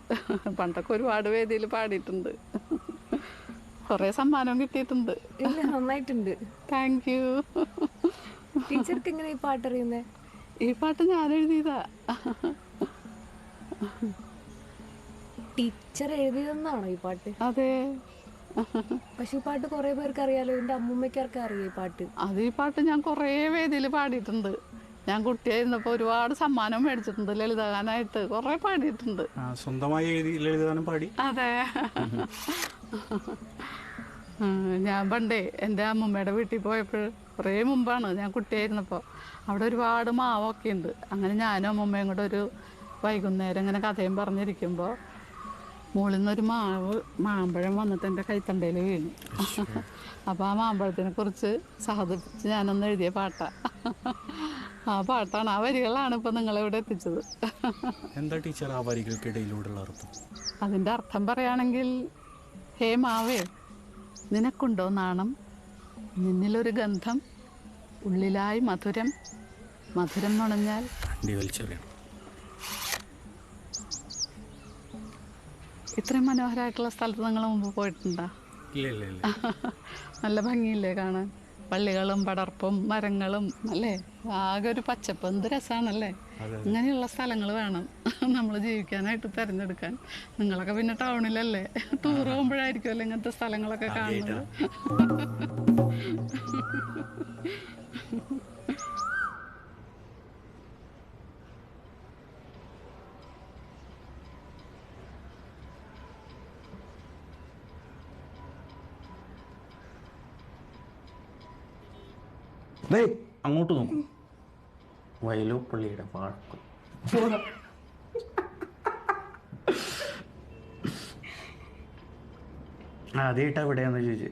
പണ്ടൊക്കെ ഒരുപാട് വേദിയിൽ പാടിയിട്ടുണ്ട്. കുറേ സമ്മാനവും കിട്ടിയിട്ടുണ്ട്. നന്നായിട്ടുണ്ട്. Thank you. ടീച്ചർക്ക് എങ്ങനെ ഈ പാട്ടറിയുന്നേ? ഈ പാട്ട് ഞാൻ എഴുതിയതാ. ടീച്ചർ എഴുതിയതെന്നാണോ ഈ പാട്ട്? അതെ. പക്ഷെ ഈ പാട്ട് കുറെ പേർക്ക് അറിയാലോ. എന്റെ അമ്മൂമ്മയ്ക്കാർക്ക് അറിയാം ഈ പാട്ട്. അത് ഈ പാട്ട് ഞാൻ കുറേ വേദിയിൽ പാടിയിട്ടുണ്ട്. ഞാൻ കുട്ടിയായിരുന്നപ്പോൾ ഒരുപാട് സമ്മാനം മേടിച്ചിട്ടുണ്ട് ലളിതഗാനായിട്ട്. കുറേ പാടിയിട്ടുണ്ട്. സ്വന്തമായി എഴുതി ലളിതഗാനം പാടി? അതെ. ഞാൻ പണ്ടേ എൻ്റെ അമ്മൂമ്മയുടെ വീട്ടിൽ പോയപ്പോൾ കുറേ മുമ്പാണ്, ഞാൻ കുട്ടിയായിരുന്നപ്പോൾ. അവിടെ ഒരുപാട് മാവൊക്കെ ഉണ്ട്. അങ്ങനെ ഞാനും അമ്മൂമ്മയും കൂടെ ഒരു വൈകുന്നേരം ഇങ്ങനെ കഥയും പറഞ്ഞിരിക്കുമ്പോൾ മുകളിൽ നിന്നൊരു മാമ്പഴം വന്നിട്ട് എൻ്റെ കൈത്തണ്ടയിൽ വീണു. അപ്പോൾ ആ മാമ്പഴത്തിനെ കുറിച്ച് സഹതിപ്പിച്ച് ഞാനൊന്ന് എഴുതിയ പാട്ടാണ്. ആ പാട്ടാണ്, ആ വരികളാണ് ഇപ്പം നിങ്ങളിവിടെ എത്തിച്ചത്. എന്താ ടീച്ചർ ആ വരികൾക്കിടയിലൂടെയുള്ള അർത്ഥം? അതിൻ്റെ അർത്ഥം പറയുകയാണെങ്കിൽ, ഹേ മാവേ, നിനക്കുണ്ടോ നാണം, നിന്നിലൊരു ഗന്ധം, ഉള്ളിലായി മധുരം, മധുരം നുണഞ്ഞാൽ ഇത്രയും മനോഹരമായിട്ടുള്ള സ്ഥലത്ത് നിങ്ങൾ മുമ്പ് പോയിട്ടുണ്ടോ? നല്ല ഭംഗിയില്ലേ കാണാൻ? പള്ളികളും പടർപ്പും മരങ്ങളും അല്ലേ, ആകെ ഒരു പച്ചപ്പ്. എന്ത് രസമാണല്ലേ. ഇങ്ങനെയുള്ള സ്ഥലങ്ങൾ വേണം നമ്മൾ ജീവിക്കാനായിട്ട് തിരഞ്ഞെടുക്കാൻ. നിങ്ങളൊക്കെ പിന്നെ ടൗണിലല്ലേ, ടൂർ പോകുമ്പോഴായിരിക്കുമല്ലോ ഇങ്ങനത്തെ സ്ഥലങ്ങളൊക്കെ കാണുന്നത്. അങ്ങോട്ട് നോക്കും. വയലോപ്പള്ളിയുടെ പാടം. ആദ്യമായിട്ടാ എവിടെയാന്ന് ചോദിച്ചേ.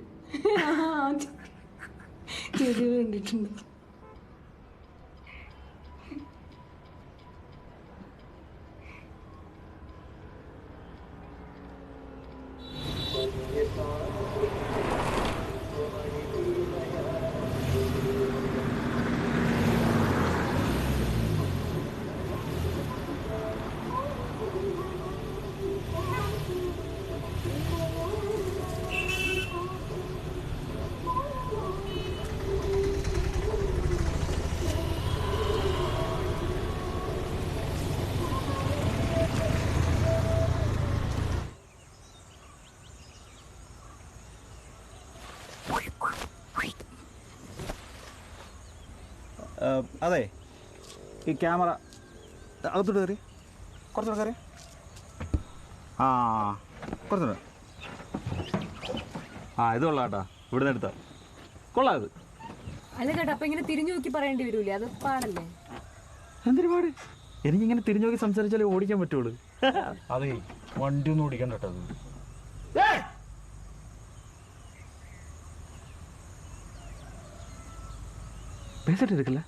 കണ്ടിട്ടുണ്ട്. അതെ, ഈ ക്യാമറ അകത്തോട്ട് കയറി, കുറച്ചുകൂടെ കയറി. ആ, കുറച്ചുകൂടെ. ഇത് കൊള്ളാം കേട്ടാ, ഇവിടുന്ന് എടുത്താ കൊള്ളാം. ഇത് അല്ല കേട്ടോ, അപ്പൊ ഇങ്ങനെ തിരിഞ്ഞു നോക്കി പറയേണ്ടി വരൂലേ? അത് പാടല്ലേ? എന്തൊരു പാട്. എനിക്കിങ്ങനെ തിരിഞ്ഞു നോക്കി സംസാരിച്ചാലേ ഓടിക്കാൻ പറ്റുള്ളൂ. അതെ, വണ്ടി ഒന്നും ഓടിക്കണ്ട കേട്ടോ. അത് പേസറ്റ് എടുക്കില്ല.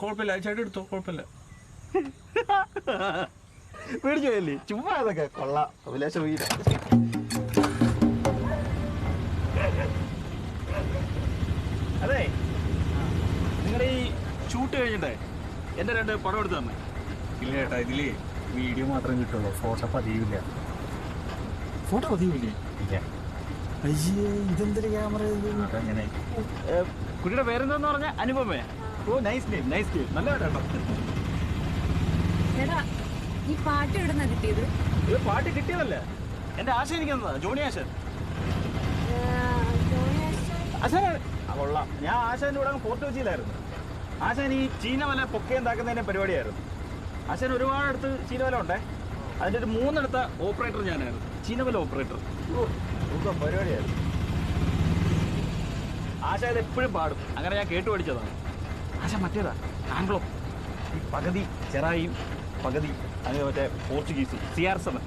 കുഴപ്പമില്ല, ചേട്ടൻ എടുത്തോ, കുഴപ്പമില്ല. പേടിച്ചു പോയല്ലേ, ചുമ്മാ അതൊക്കെ കൊള്ളാം. അഭിലാഷം വീര. അതെ, നിങ്ങളുടെ ഈ ഷൂട്ട് കഴിഞ്ഞിട്ടേ എൻ്റെ 2 പടം എടുത്ത് തന്നെ. ഇല്ല ചേട്ടാ, ഇതില് വീഡിയോ മാത്രം കിട്ടുള്ളൂ, ഫോട്ടോ പതിവില്ല. ഫോട്ടോ പതിവില്ലേ? ഇല്ല. അയ്യേ, ഇതെന്തൊരു ക്യാമറ അങ്ങനെ. കുട്ടിയുടെ പേരെന്താന്ന് പറഞ്ഞാൽ അനുപമേ. ഓ, നൈസ് നെയിം, നൈസ് നെയിം. നല്ല കേട്ടോ. ഈ പാട്ട് എവിടെ നിന്നാ കിട്ടിയത്? ഇത് പാട്ട് കിട്ടിയതല്ലേ, എൻ്റെ ആശ എനിക്ക് തന്നതാ. ജോണി ആശാൻ. ആശാനാണ്. കൊള്ളാം. ഞാൻ ആശാൻ്റെ കൂടെ ഫോർട്ട് കൊച്ചിയിലായിരുന്നു. ആശാൻ ഈ ചീനവല പൊക്കയുണ്ടാക്കുന്നതിൻ്റെ പരിപാടിയായിരുന്നു. ആശാൻ ഒരുപാട് അടുത്ത് ചീനവല ഉണ്ടേ. അതിൻ്റെ ഒരു 3 അടുത്ത ഓപ്പറേറ്റർ ഞാനായിരുന്നു, ചീനവല ഓപ്പറേറ്റർ. പരിപാടിയായിരുന്നു. ആശ ഇത് എപ്പോഴും പാടും. അങ്ങനെ ഞാൻ കേട്ടു പഠിച്ചതാണ്. ആശ മറ്റേതാ ആംഗ്ലോ, ഈ പകുതി ചെറായും പകുതി അങ്ങനെ മറ്റേ പോർച്ചുഗീസും. CR7.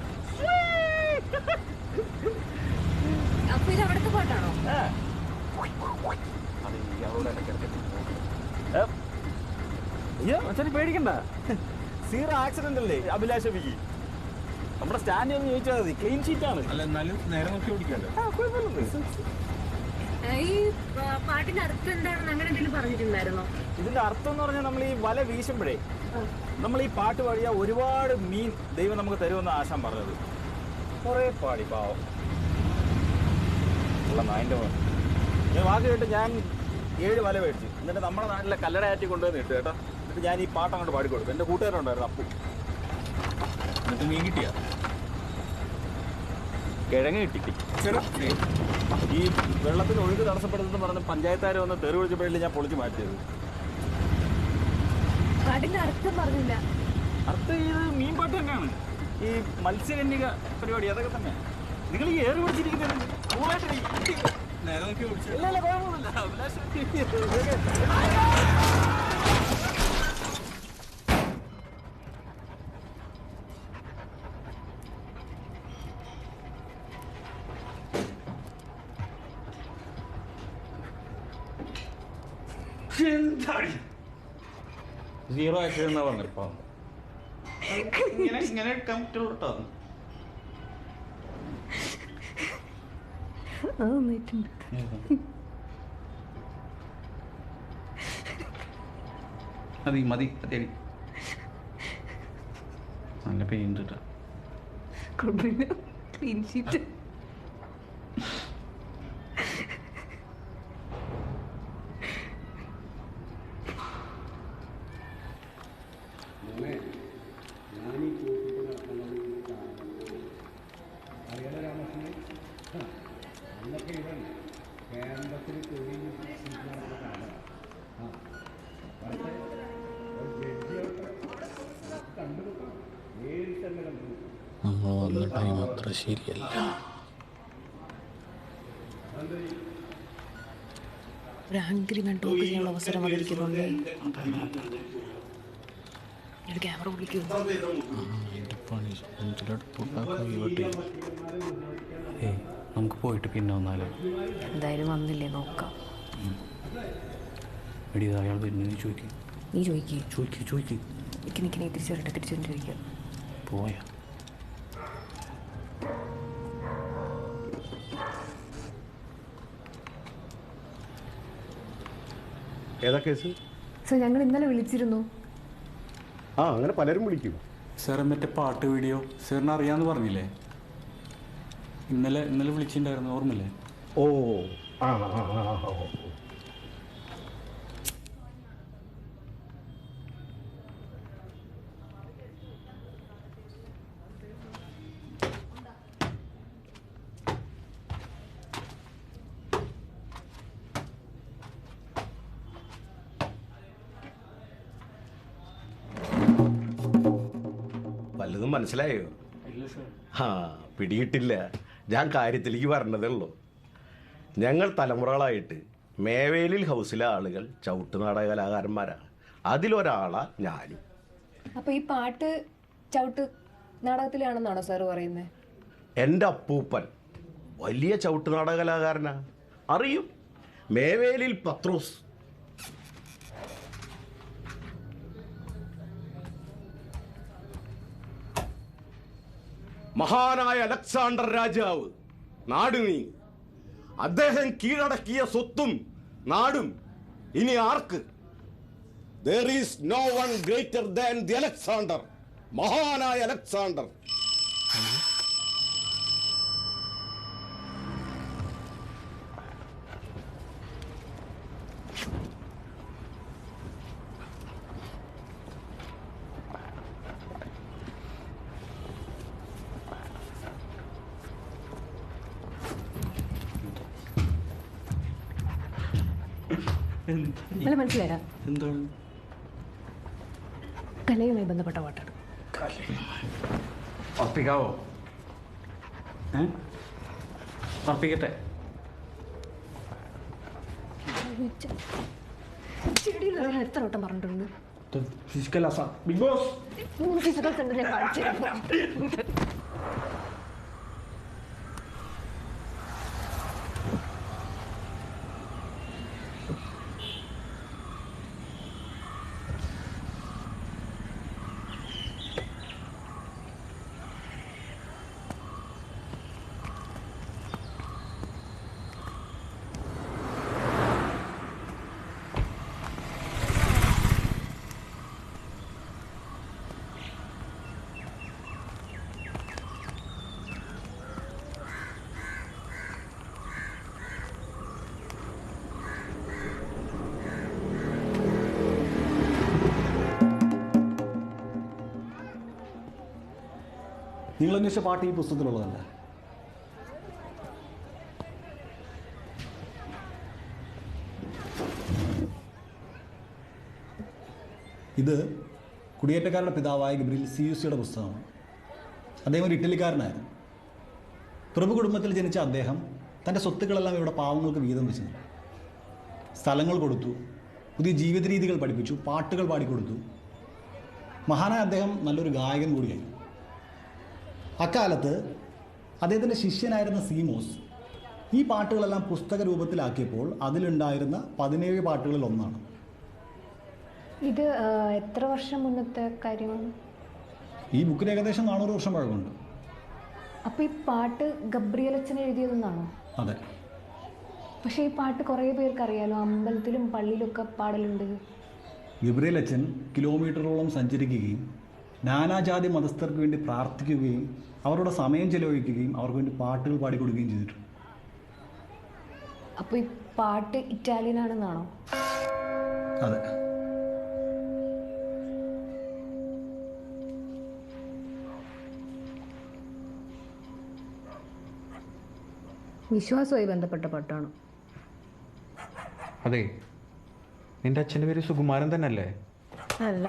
പാട്ടാണോ? അച്ഛന് പേടിക്കണ്ട, 0 ആക്സിഡന്റ് അല്ലേ അഭിലാഷ വിജി. നമ്മുടെ സ്റ്റാൻഡ് ഒന്ന് ചോദിച്ചാൽ മതി, ക്ലീൻ ഷീറ്റ് ആണ്. അല്ല, എന്നാലും നേരെ നോക്കി ഓടിക്കല്ലോ. ഈ പാട്ടിന്റെ അർത്ഥം എന്താണെന്ന് അങ്ങനെ എന്തെങ്കിലും പറഞ്ഞിട്ടുണ്ടായിരുന്നോ? ഇതിന്റെ അർത്ഥം എന്ന് പറഞ്ഞാൽ, നമ്മൾ ഈ വല വീശുമ്പോഴേ നമ്മൾ ഈ പാട്ട് പാടിയാൽ ഒരുപാട് മീൻ ദൈവം നമുക്ക് തരുമെന്ന് ആശാൻ പറഞ്ഞത്. കുറേ പാടി പാവം ഉള്ള നായൻ്റെ മോൻ. ഞാൻ വാക്ക് കേട്ട് ഞാൻ 7 മല മേടിച്ചു. എന്നിട്ട് നമ്മുടെ നാട്ടിലെ കല്ലടയാറ്റി കൊണ്ടുവന്ന് ഇട്ടു കേട്ടോ. എന്നിട്ട് ഞാൻ ഈ പാട്ട് അങ്ങോട്ട് പാടിക്കൊടുക്കും. എൻ്റെ കൂട്ടുകാരുണ്ടായിരുന്നു അപ്പു. എന്നിട്ട് മീൻ കിട്ടിയ കിഴങ്ങ് കിട്ടി. ഈ വെള്ളത്തിന് ഒഴുക്ക് തടസ്സപ്പെടുന്നെന്ന് പറഞ്ഞ് പഞ്ചായത്തുകാർ വന്ന് തെറി വിളിച്ചപ്പോഴല്ലേ ഞാൻ പൊളിച്ച് മാറ്റിയത്. അർത്ഥം ഇത് മീൻപാട്ട് തന്നെയാണ്. ഈ മത്സ്യകന്യക പരിപാടി അതൊക്കെ തന്നെയാണ്. നിങ്ങൾ ഈ ഏറ് പിടിച്ചിരിക്കുന്നത് സീറോ ആക്സിഡന്റ് എന്നാ പറഞ്ഞിപ്പോ ഇങ്ങനെ എടുക്കാൻ പറ്റുള്ളൂ കേട്ടോ. മതി മതി അത്തേടി നല്ല പെയിന്റ് ഇട്ടാ ക്ലീൻ ഷീറ്റ്. നമ്മൾ വന്ന ടൈം അത്ര ശരിയല്ല. ഒരു ആംഗ്രി മാൻ ടോക്ക് ചെയ്യാനുള്ള അവസരം വന്നിരിക്കുന്നുണ്ട്. ക്യാമറ വിളിക്കുന്നു. നമുക്ക് പോയിട്ട് പിന്നെ വന്നാലോ? എന്തായാലും വന്നില്ലേ, നോക്കാം. എടി അയാൾ വരുന്നു ചോദിക്കും. നീ ചോദിക്കേ. ചോദിക്കും നിൽക്കി തിരിച്ചു വരട്ടെ. തിരിച്ചു ചോദിക്കാം. പോയാ ഏതാ കേസ്? സർ ഞങ്ങൾ ഇന്നലെ വിളിച്ചിരുന്നു. അങ്ങനെ പലരും വിളിക്കും സാർ. മറ്റേ പാട്ട് വീഡിയോ സാറിന് അറിയാന്ന് പറഞ്ഞില്ലേ? ഇന്നലെ വിളിച്ചിട്ടുണ്ടായിരുന്നു, ഓർമ്മയില്ലേ? ഓ വല്ലതും മനസ്സിലായോ? പിടിയിട്ടില്ല. ഞാൻ കാര്യത്തിലേക്ക് പറഞ്ഞതേ ഉള്ളൂ. ഞങ്ങൾ തലമുറകളായിട്ട് മേവേലിൽ ഹൗസിലെ ആളുകൾ ചവിട്ട് നാടക കലാകാരന്മാരാണ്. അതിലൊരാളാ ഞാനും. അപ്പൊ ഈ പാട്ട് ചവിട്ട് നാടകത്തിലാണെന്നാണോ സാറ് പറയുന്നത്? എൻ്റെ അപ്പൂപ്പൻ വലിയ ചവിട്ട് നാടക കലാകാരനാ. അറിയും, മേവേലിൽ പത്രോസ്. മഹാനായ അലക്സാണ്ടർ രാജാവ് നാട് നീങ്ങി. അദ്ദേഹം കീഴടക്കിയ സ്വത്തും നാടും ഇനി ആർക്ക്? There is no one greater than the Alexander. മഹാനായ അലക്സാണ്ടർ. മനസ്സിലായ എന്താണ്? കലയുമായി ബന്ധപ്പെട്ട പാട്ടാണ്. ഉറപ്പിക്കാവോ? ഉറപ്പിക്കട്ടെ. എത്ര വട്ടം പറഞ്ഞിട്ടുണ്ട്? ബിഗ് ബോസ് നിങ്ങൾ അന്വേഷിച്ച പാട്ട് ഈ പുസ്തകത്തിലുള്ളതല്ല. ഇത് കുടിയേറ്റക്കാരുടെ പിതാവായ ഗബ്രിയേൽ സിയൂസിയുടെ പുസ്തകമാണ്. അദ്ദേഹം ഒരു ഇറ്റലിക്കാരനായിരുന്നു. പ്രഭു കുടുംബത്തിൽ ജനിച്ച അദ്ദേഹം തൻ്റെ സ്വത്തുക്കളെല്ലാം ഇവിടെ പാവങ്ങൾക്ക് വീതം വെച്ചു. സ്ഥലങ്ങൾ കൊടുത്തു, പുതിയ ജീവിത രീതികൾ പഠിപ്പിച്ചു, പാട്ടുകൾ പാടിക്കൊടുത്തു. മഹാനായ അദ്ദേഹം നല്ലൊരു ഗായകൻ കൂടിയായി. അക്കാലത്ത് അദ്ദേഹത്തിൻ്റെ ശിഷ്യനായിരുന്ന സീമോസ് ഈ പാട്ടുകളെല്ലാം പുസ്തക രൂപത്തിലാക്കിയപ്പോൾ അതിലുണ്ടായിരുന്ന 17 പാട്ടുകളിൽ ഒന്നാണ്. ഇത് എത്ര വർഷം മുന്നത്തെ കാര്യമാണ്? ഈ ബുക്കിന് ഏകദേശം 400 വർഷം പഴക്കമുണ്ട്. അപ്പോൾ ഈ പാട്ട് ഗബ്രിയേൽ അച്ഛൻ എഴുതിയതെന്നാണോ? അതെ. പക്ഷേ ഈ പാട്ട് കുറേ പേർക്ക് അറിയാലോ, അമ്പലത്തിലും പള്ളിയിലൊക്കെ പാടലുണ്ട്. ഗബ്രിയേൽ അച്ഛൻ കിലോമീറ്ററോളം സഞ്ചരിക്കുകയും നാനാജാതി മതസ്ഥർക്ക് വേണ്ടി പ്രാർത്ഥിക്കുകയും അവരുടെ സമയം ചെലവഴിക്കുകയും അവർക്ക് വേണ്ടി പാട്ടുകൾ പാടിക്കൊടുക്കുകയും ചെയ്തിട്ടുണ്ട്. അപ്പോൾ ഈ പാട്ട് ഇറ്റാലിയൻ ആണെന്നാണോ? അതെ. വിശ്വാസവുമായി ബന്ധപ്പെട്ട പാട്ടാണ്. അതെ. നിന്റെ അച്ഛൻ്റെ പേര് സുകുമാരൻ തന്നെ അല്ലേ? അല്ല,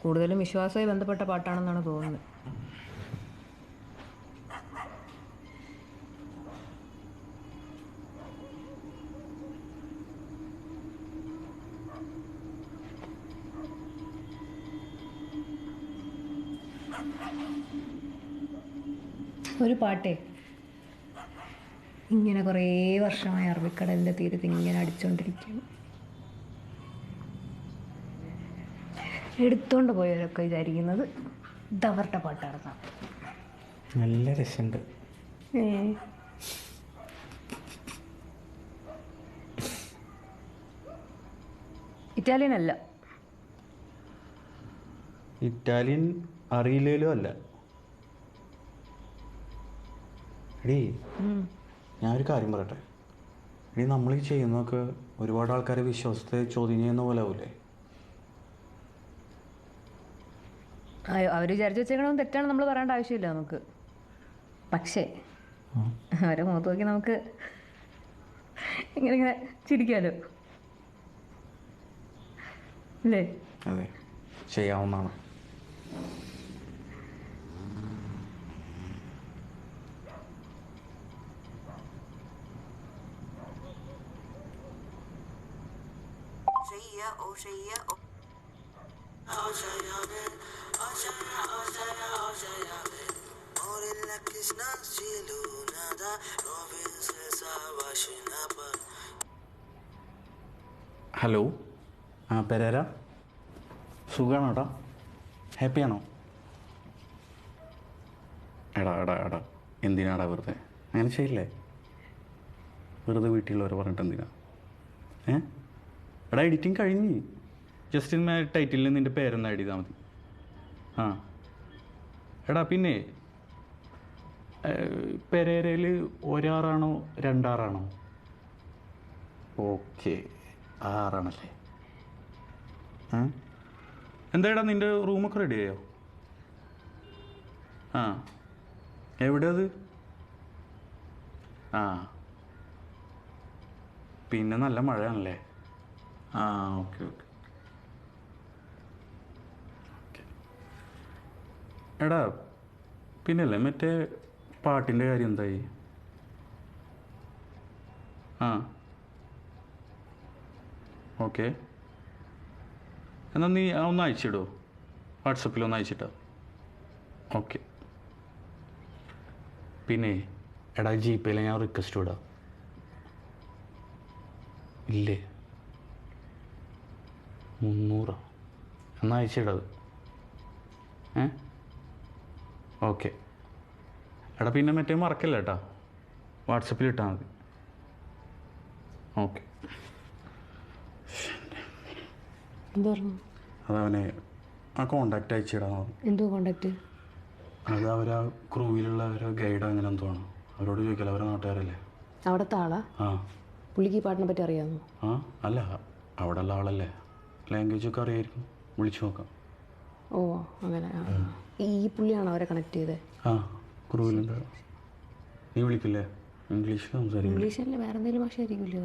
കൂടുതലും വിശ്വാസവുമായി ബന്ധപ്പെട്ട പാട്ടാണെന്നാണ് തോന്നുന്നത്. ഒരു പാട്ടേ ഇങ്ങനെ കുറേ വർഷമായി അറബിക്കടലിൻ്റെ തീരത്ത് ഇങ്ങനെ അടിച്ചുകൊണ്ടിരിക്കുകയാണ്. എടുത്തോണ്ട് പോയവരൊക്കെ വിചാരിക്കുന്നത് ഇതവരുടെ പാട്ടാണെന്നാണ്. നല്ല രസമുണ്ട്. ഇറ്റാലിയൻ അല്ല. ഇറ്റാലിയൻ അറിയില്ലേലും അല്ല. എടീ, ഞാനൊരു കാര്യം പറയട്ടെ. ഇനി നമ്മൾ ഈ ചെയ്യുന്നതൊക്കെ ഒരുപാട് ആൾക്കാരെ വിശ്വാസത്തെ ചോദ്യം ചെയ്യുന്ന പോലെ ആവൂലേ? അവർ വിചാരിച്ചു വെച്ചേക്കണമെന്ന് തെറ്റാണ് നമ്മൾ പറയേണ്ട ആവശ്യമില്ല നമുക്ക്. പക്ഷേ അവരെ മുഖത്ത് നോക്കി നമുക്ക് ഇങ്ങനെ ഇങ്ങനെ ചിരിക്കാമല്ലോ അല്ലേ? അതെ, ചെയ്യാവുന്നതാണ്. ഹലോ, പെരേര, സുഖമാണോടാ? ഹാപ്പിയാണോ? എടാ എന്തിനാടാ വെറുതെ അങ്ങനെ ചെയ്യില്ലേ? വെറുതെ വീട്ടിലുള്ളവർ പറഞ്ഞിട്ട് എന്തിനാ? എടാ, എഡിറ്റിംഗ് കഴിഞ്ഞ്. ജസ്റ്റ് ടൈറ്റിലിൽ നിൻ്റെ പേരെന്ന് ആഡ് ചെയ്താൽ മതി. എടാ, പിന്നെ പെരേരയിൽ 1 ആറാണോ 2 ആറാണോ? ഓക്കെ, 6 ആണല്ലേ. എന്താടാ, നിൻ്റെ റൂമൊക്കെ റെഡി ആയോ? എവിടെ അത്? പിന്നെ നല്ല മഴയാണല്ലേ? ഓക്കെ. എടാ, പിന്നല്ലേ മറ്റേ പാട്ടിൻ്റെ കാര്യം എന്തായി? ഓക്കെ, എന്നാൽ നീ ഒന്ന് അയച്ചിടോ, വാട്സപ്പിൽ ഒന്ന് അയച്ചിട്ടോ. ഓക്കെ. പിന്നെ എടാ, ജിപേയിൽ ഞാൻ റിക്വസ്റ്റ് വിടാം. ഇല്ലേ? 300 എന്നാൽ അയച്ചിടത്. ഓക്കെ. എടാ, പിന്നെ മറ്റേ മറക്കല്ല കേട്ടോ, വാട്സപ്പിൽ ഇട്ടാൽ മതി. ഓക്കെ. അതവനെ കോണ്ടാക്ട് അയച്ചിടാൻ. എന്തോ കോണ്ടാക്ട്? അത് അവരാ ക്രൂവിലുള്ള ഒരു ഗൈഡ് അങ്ങനെ എന്തോ ആണ്. അവരോട് ചോദിക്കല, അവരെ നാട്ടുകാരല്ലേ? അവിടുത്തെ ആളാ? പുള്ളിക്ക് ഈ പാട്ടിനെ പറ്റി അറിയാമോ? അല്ല, അവിടെ ഉള്ള ആളല്ലേ, ലാംഗ്വേജൊക്കെ അറിയായിരിക്കും. വിളിച്ചു നോക്കാം. ഓ, അങ്ങനെ. ഈ പുള്ളിയാണോ അവരെ കണക്ട് ചെയ്തത്? ആ ക്രൂവിലുണ്ട്. നീ വിളിക്കില്ലേ? ഇംഗ്ലീഷിൽ സംസാരിക്കും. ഇംഗ്ലീഷല്ലേ, വേറെ എന്തെങ്കിലും ഭാഷ ആയിരിക്കില്ലേ?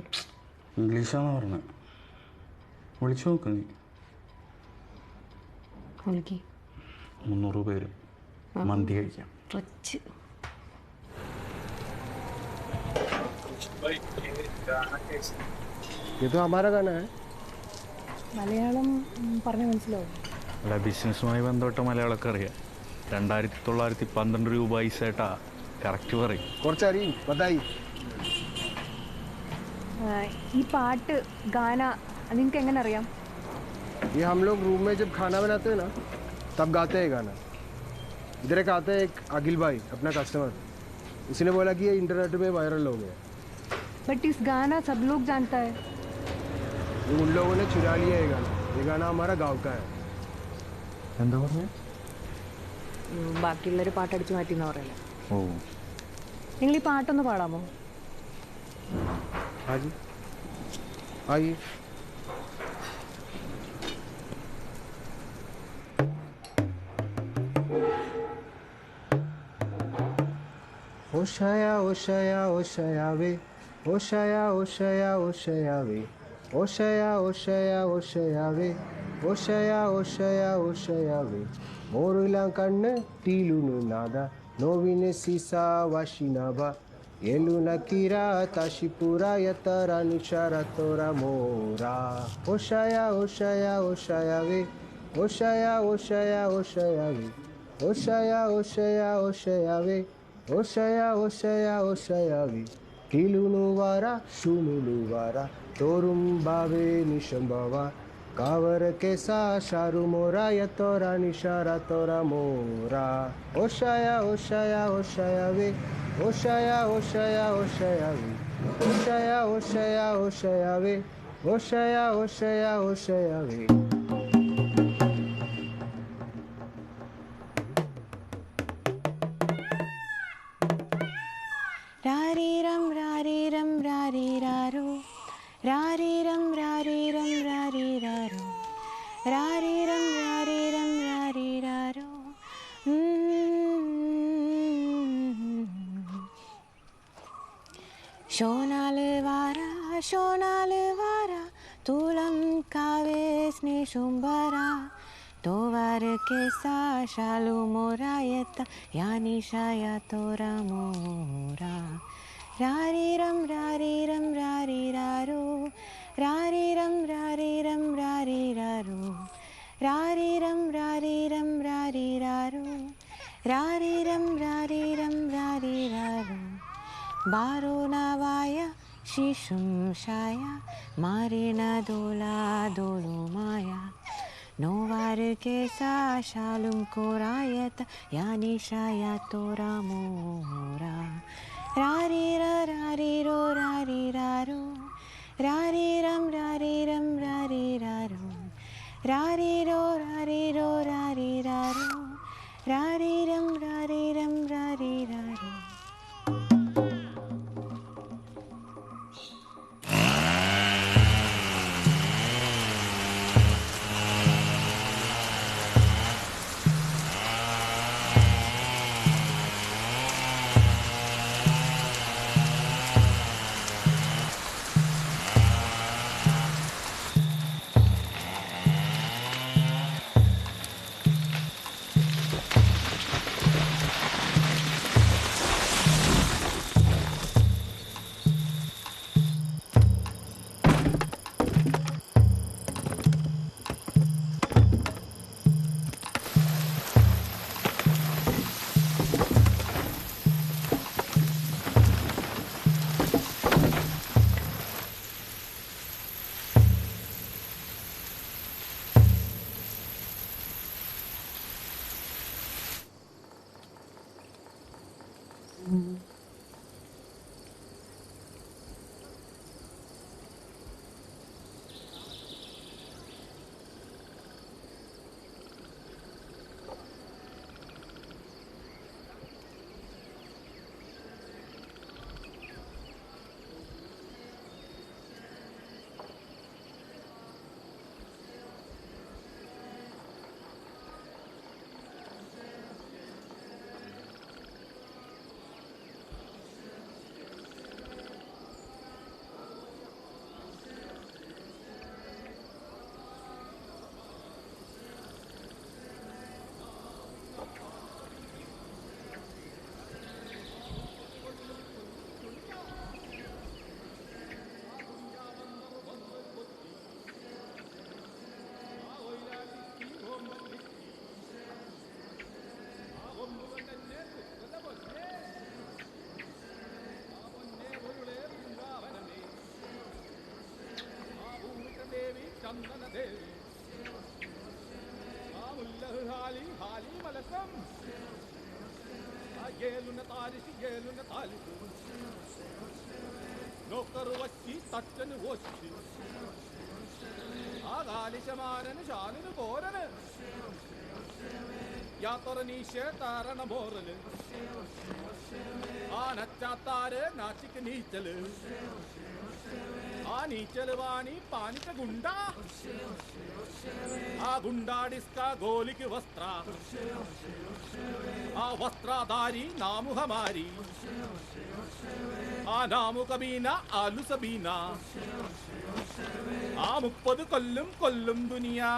ഇംഗ്ലീഷാണെന്ന് പറഞ്ഞത്. വിളിച്ചു നോക്ക് നീ. 300 പേര് മന്തി കഴിക്കാം. മലയാളം പറഞ്ഞ മനസ്സിലാവും. അല്ല, ബിസിനസ്സുമായി ബന്ധപ്പെട്ട മലയാളമൊക്കെ അറിയാം. 2912 രൂപ പൈസേട്ടാ കറക്റ്റ് പറയും. ഈ പാട്ട് ഗാന നിങ്ങൾക്ക് എങ്ങനെ അറിയാം? ये हम लोग रूम में जब खाना बनाते हैं ना तब गाते हैं गाना. इधर एक आता है एक अगिल भाई अपना कस्टमर, उसने बोला कि ये इंटरनेट में वायरल हो गया. बट इस गाना सब लोग जानता है. उन लोगों ने चुरा लिया ये गाना हमारा गांव का है. എന്താ പറഞ്ഞേ? ബാക്കിയുള്ളവർ പാട്ടടിച്ച് മാറ്റിയെന്ന് പറയല്ലേ. ഓ, നിങ്ങൾ ഈ പാട്ടൊന്ന് പാടാമോ? हाँ जी आइए. ओशया ओशया ओशया वे ओशया ओशया ओशया वे ओशया ओशया ओशया वे ओशया ओशया ओशया वे मोरुला कण्ण टीलुनु नादा नोविने सीसा वाशिनाबा येलुना कीरा ताशिपुरा यतरा निशारा तोरा मोरा ओशया ओशया ओशया वे ओशया ओशया ओशया वे ओशया ओशया ओशया वे ओशया ओशया ओशया वे कीलुनु वारा शुनुनु वारा तोरुम बावे निशंबावा कावर केसा शारु मोरा यतोरा निशारा तोरा मोरा ओशया ओशया ओशया वे ओशया ओशया ओशया वे ओशया ओशया ओशया वे ओशया ओशया ओशया वे. രാരീരം രാരീരം രാരീരാരോ രാരീരം രാരീരം രാരീരാരോ രാരീരം രാരീരം രാരീരാരോ. ഷോനാല് വാര തൂലം കാവേ സ്നേഷുംബര തോവാർ കേസാ ഷാലു മോരായത്ത യാനിഷായ തോര മോര രാരീരം രാരീരം രാരീരാരോ രാരീരം രാരീരം രാരീരാരോ രാരീരം രാരീരം രാരീരാരോ രാരീരം രാരീരം രാരീരാരോ. ബാരോ നവായ ശിശും ഷായ മാരിന ദോലാ ദോലോ മായ നോവാർ കേസാ ഷാലും കോരായത്ത യാനിഷായ തോര മോര രാരീര രാരീരോ രാരീരാരോ രാരീരം രാരീരം രാരീരാരോ രാരീരോ രാരീരോ രാരീരാരോ രാരീരം രാരീരം രാരീരാരോ. నొక్కరు వచ్చి తట్టను వచ్చి ఆ గాలిశమానను శాలును కోరను യാത്ര നീശേതാരണ മോറല് ആ നച്ചാത്താര് നാച്ചിക്ക് നീച്ചല് ആ നീച്ചല് വാണി പാനിക്ക ഗുണ്ട ആ ഗുണ്ടാടിസ്ക ഗോലിക്ക് വസ്ത്ര ആ വസ്ത്രധാരി നാമുഹമാരി ആ നാമുകബീന ആലുസബീന ആ 30 കൊല്ലും ദുനിയാ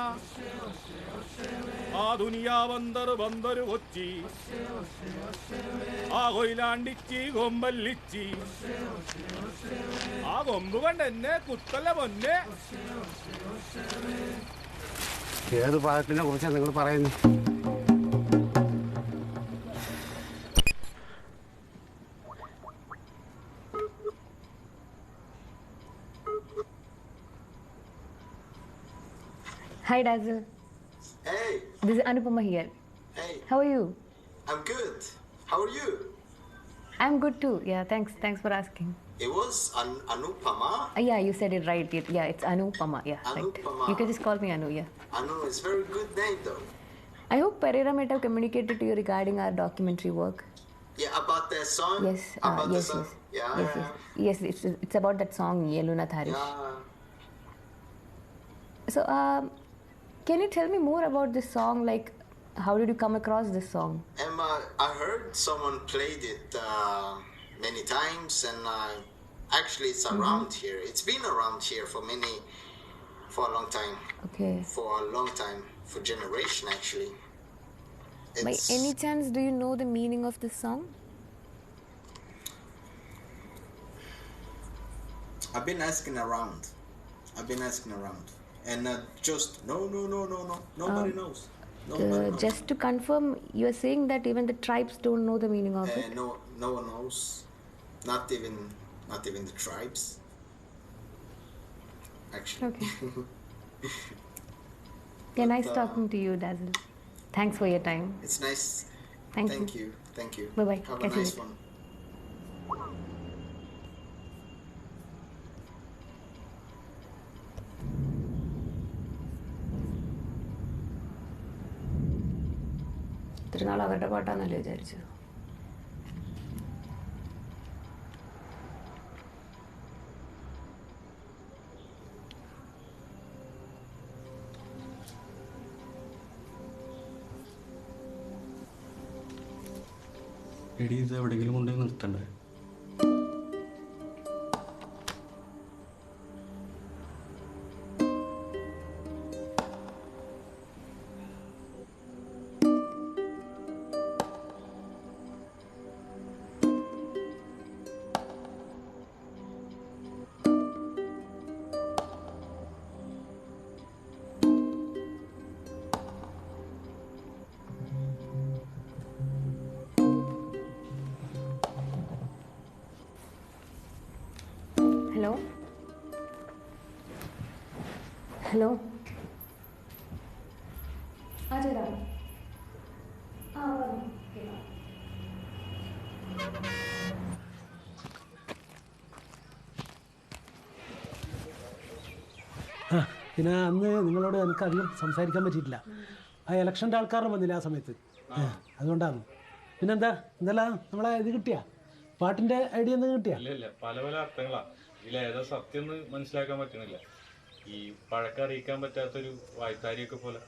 ആ ദുനിയാ ബന്ദറ് കൊച്ചി ആ കൊയിലാണ്ടിച്ചി കൊമ്പല്ലിച്ചി ആ കൊമ്പ് കൊണ്ട് എന്നെ കുത്തല്ല പൊന്നെ. ഏത് പാട്ടിനെ കുറിച്ചാണ് നിങ്ങൾ പറയുന്നത്? Hi Dazzle. Hey. This is Anupama here. Hey. How are you? I'm good. How are you? I'm good too. Yeah, thanks for asking. It was Anupama. Yeah, you said it right. Yeah, it's Anupama. Yeah, Anupama. right. You can just call me Anu. Yeah. Anu is a very good name though. I hope Pereira might have communicated to you regarding our documentary work. Yeah, about that song. Yes. About the Yes. song. Yes. Yeah. Yes. It's about that song Yeluna Tharish. Yeah. So, can you tell me more about this song? Like, how did you come across this song? I heard someone played it many times, and actually it's around here. It's been around here for a long time. Okay. For a long time, for generation actually. By any chance, do you know the meaning of this song? I've been asking around. And just no. Nobody knows. Nobody knows. Just to confirm, you are saying that even the tribes don't know the meaning of it? No one knows. Not even the tribes. Actually. Okay. Yeah, nice talking to you, Dazzle. Thanks for your time. It's nice. Thank you. Thank you. Bye-bye. Have Catch a you nice later. one. ഇത്ര നാൾ അവരുടെ പാട്ടാന്നല്ലേ വിചാരിച്ചത്. എടി ഇത് എവിടെയെങ്കിലും കൊണ്ടുപോയി നിർത്തണ്ടേ? ഹലോ ആ ചേട്ടാ പിന്നെ അന്ന് നിങ്ങളോട് എനിക്ക് അധികം സംസാരിക്കാൻ പറ്റിയിട്ടില്ല. ആ ഇലക്ഷൻ്റെ ആൾക്കാരും വന്നില്ല ആ സമയത്ത്, അതുകൊണ്ടാണ്. പിന്നെന്താ നമ്മളെ ഇത് കിട്ടിയ പാട്ടിൻ്റെ ഐഡിയ എന്തെങ്കിലും കിട്ടിയ? ഇല്ല പല അർത്ഥങ്ങളാ ഇതിലേതാ സത്യം എന്ന് മനസ്സിലാക്കാൻ പറ്റണില്ല. ഈ പഴക്കറിയിക്കാൻ പറ്റാത്തൊരു വായ്ത്താരിയൊക്കെ പോലെ.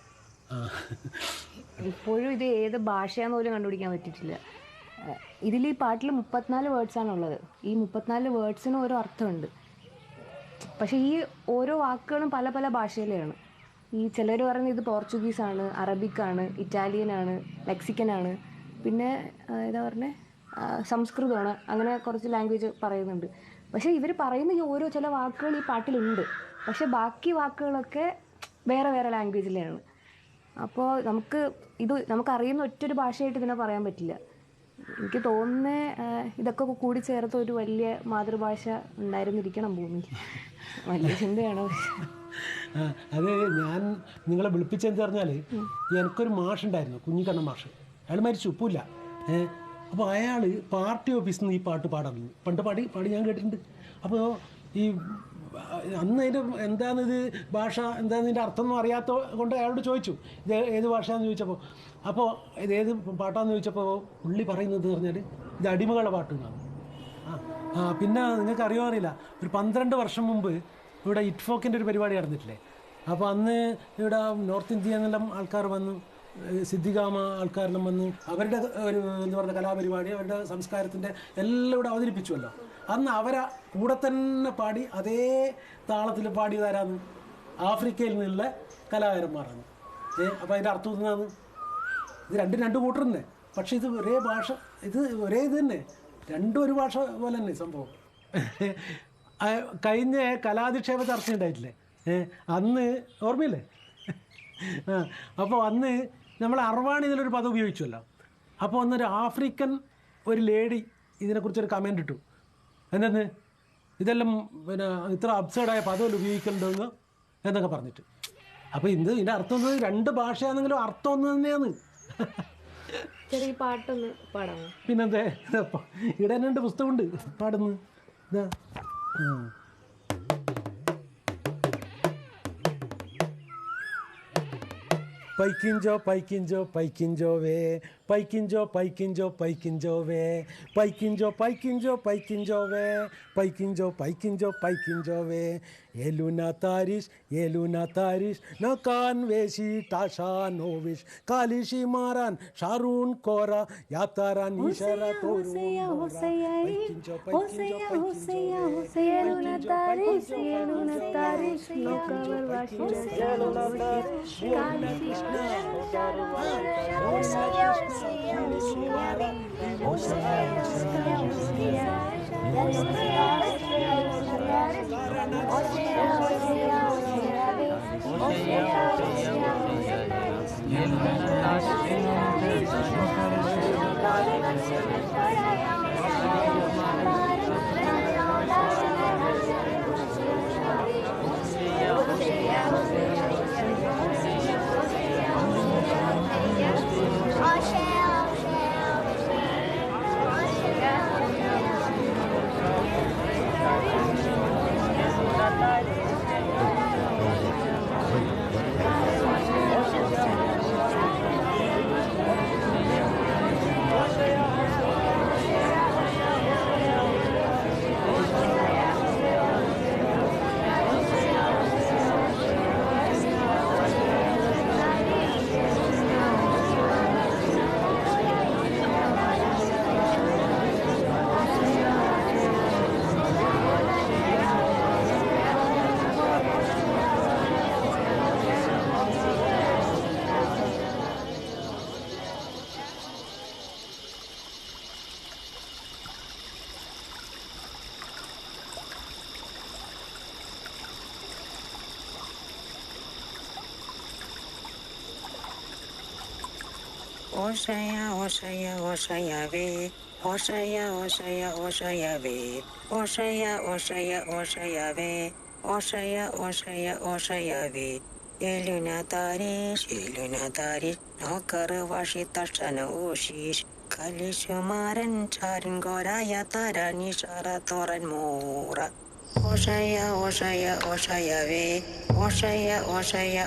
ഇപ്പോഴും ഇത് ഏത് ഭാഷയാന്ന് പോലും കണ്ടുപിടിക്കാൻ പറ്റിയിട്ടില്ല. ഇതിൽ ഈ പാട്ടിൽ 34 വേർഡ്സാണുള്ളത്. ഈ 34 വേർഡ്സിനും ഓരോ അർത്ഥമുണ്ട്. പക്ഷേ ഈ ഓരോ വാക്കുകളും പല പല ഭാഷയിലാണ്. ഈ ചിലർ പറയുന്നത് ഇത് പോർച്ചുഗീസാണ്, അറബിക്കാണ്, ഇറ്റാലിയനാണ്, മെക്സിക്കനാണ്, പിന്നെ ഏതാ പറഞ്ഞത് സംസ്കൃതമാണ്. അങ്ങനെ കുറച്ച് ലാംഗ്വേജ് പറയുന്നുണ്ട്. പക്ഷേ ഇവർ പറയുന്ന ഈ ഓരോ ചില വാക്കുകൾ ഈ പാട്ടിലുണ്ട്. പക്ഷേ ബാക്കി വാക്കുകളൊക്കെ വേറെ വേറെ ലാംഗ്വേജിലാണ്. അപ്പോൾ നമുക്കറിയുന്ന ഒറ്റൊരു ഭാഷയായിട്ട് ഇതിനെ പറയാൻ പറ്റില്ല. എനിക്ക് തോന്നുന്നത് ഇതൊക്കെ കൂടി ചേർത്ത് ഒരു വലിയ മാതൃഭാഷ ഉണ്ടായിരുന്നിരിക്കണം ഭൂമിയിൽ. വലിയ ചിന്തയാണ്. അത് ഞാൻ നിങ്ങളെ വിളിപ്പിച്ചെന്ന് പറഞ്ഞാൽ എനിക്കൊരു മാഷുണ്ടായിരുന്നു, കുഞ്ഞിക്കണ്ണൻ മാഷ്. അയാൾ മരിച്ചു, ഉപ്പില്ല. അപ്പോൾ അയാൾ പാർട്ടി ഓഫീസിൽ നിന്ന് ഈ പാട്ട് പാടാറുണ്ട്. പണ്ട് പാടി ഞാൻ കേട്ടിട്ടുണ്ട്. അപ്പോൾ ഈ അന്ന് അതിൻ്റെ എന്താണിത് ഭാഷ, എന്താണെന്ന് ഇതിൻ്റെ അർത്ഥം ഒന്നും അറിയാത്ത കൊണ്ട് അയാളോട് ചോദിച്ചു ഇത് ഏത് ഭാഷയാണെന്ന് ചോദിച്ചപ്പോൾ. അപ്പോൾ ഇതേത് പാട്ടാന്ന് ചോദിച്ചപ്പോൾ പുള്ളി പറയുന്നത് പറഞ്ഞാൽ ഇത് അടിമകളുടെ പാട്ട് എന്നാണ്. പിന്നെ നിങ്ങൾക്ക് അറിയോ അറിയില്ല, ഒരു 12 വർഷം മുമ്പ് ഇവിടെ ഇറ്റ്ഫോക്കിൻ്റെ ഒരു പരിപാടി നടന്നിട്ടില്ലേ? അപ്പോൾ അന്ന് ഇവിടെ നോർത്ത് ഇന്ത്യയിൽ നിന്നെല്ലാം ആൾക്കാർ വന്നു, സിദ്ധിഗാമ ആൾക്കാരെല്ലാം വന്നു, അവരുടെ ഒരു എന്താ പറയുക കലാപരിപാടി, അവരുടെ സംസ്കാരത്തിൻ്റെ എല്ലാം ഇവിടെ അവതരിപ്പിച്ചുവല്ലോ. അന്ന് അവരെ കൂടെ തന്നെ പാടി അതേ താളത്തിൽ പാടിയതാരാന്ന്? ആഫ്രിക്കയിൽ നിന്നുള്ള കലാകാരന്മാരാണ്. അപ്പോൾ അതിൻ്റെ അർത്ഥം എന്താണ്? ഇത് രണ്ട് കൂട്ടർ തന്നെ, പക്ഷേ ഇത് ഒരേ ഭാഷ, ഇത് ഒരേ ഇത് തന്നെ, രണ്ടും ഒരു ഭാഷ പോലെ തന്നെ സംഭവം. കഴിഞ്ഞ കലാധിക്ഷേപ ചർച്ച ഉണ്ടായിട്ടില്ലേ? അന്ന് ഓർമ്മയില്ലേ? അപ്പോൾ അന്ന് നമ്മൾ അർവാണി ഇതിലൊരു പദം ഉപയോഗിച്ചുവല്ലോ. അപ്പോൾ അന്നൊരു ആഫ്രിക്കൻ ഒരു ലേഡി ഇതിനെക്കുറിച്ചൊരു കമൻ്റ് ഇട്ടു. എന്തെന്ന് ഇതെല്ലാം പിന്നെ ഇത്ര അബ്സേർഡായ പദമല്ല ഉപയോഗിക്കേണ്ടതെന്ന് എന്നൊക്കെ പറഞ്ഞിട്ട്. അപ്പോൾ ഇതിൻ്റെ അർത്ഥം എന്നത് രണ്ട് ഭാഷയാണെങ്കിലും അർത്ഥം ഒന്ന് തന്നെയാണ്. ചെറിയ പാട്ടൊന്ന് പാടാമോ? പിന്നെന്തേ, ഇവിടെ തന്നെ ഉണ്ട്, പുസ്തകമുണ്ട് പാടുന്നു. ഇതാ പൈക്കിഞ്ചോ പൈക്കിഞ്ചോ പൈക്കിഞ്ചോ വേ, പൈക്കിഞ്ചോ പൈക്കിഞ്ചോ പൈക്കിഞ്ചോ വേ, പൈക്കിഞ്ചോ പൈക്കിഞ്ചോ പൈക്കിഞ്ചോ വേ, പൈക്കിഞ്ചോ പൈക്കിഞ്ചോ പൈക്കിഞ്ചോ വേ. Eluna tarish na kan veshi tasha novish kalishi maran sharun kora yataran ishara toru paikinjo Eluna tarish no kavar vashi Eluna tarish kalishi Oshaya ve, Oshaya ve, Oshaya ve, Eluna tarish, Nokar vashi tashana oshish, Kalishumaran charin goraya tarani shara toran mora. Oshaya ve,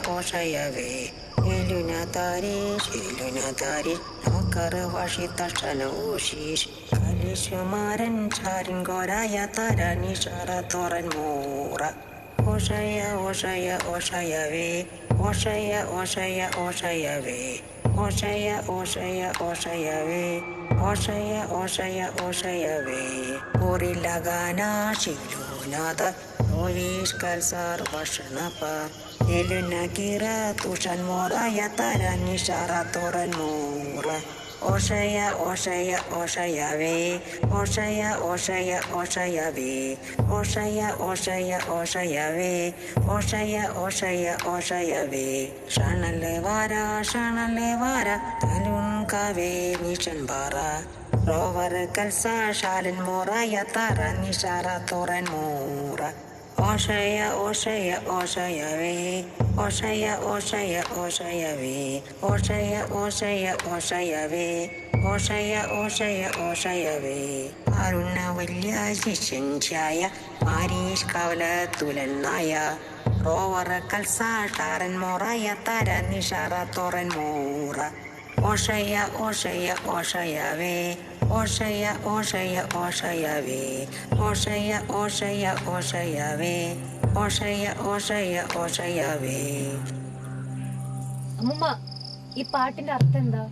Oshaya ve. Eluna tarish, Nokar vashi tashana oshish, Kalishumaran charin goraya tarani shara toran mora. Oshaya ve, Oshaya ve, Oshaya ve. Puri lagana shilunada, novish kalsar vashanapa. Eluna kira tushan mora yatarani shara toran mora. Oshaya ve, Oshaya ve, Oshaya ve. Shanalevara, talun kave nishan bara. Rover kalsa shalin mora yatarani shara toran mora. ഓഷയ ഓഷയ ഓഷയവേ ഓഷയ ഓഷയ ഓഷയവേ ഓഷയ ഓഷയ ഓഷയവേ ഓഷയ ഓഷയ ഓഷയവേ Aruna വലിയ ശിഷ്യൻചായ മാരീഷ് കവലത്തുലനായ റോവർ കൽസാട്ടാരൻ മോറയ തര നിഷാറ തോറൻ മോറ ഓഷയ ഓഷയ ഓഷയവേ ഓഷയ ഓഷയ ഓഷയവേ ഓഷയ ഓഷയ ഓഷയവേ ഓഷയ ഓഷയ ഓഷയവേ. അമ്മൂമ്മ, ഈ പാട്ടിന്റെ അർത്ഥം എന്താ?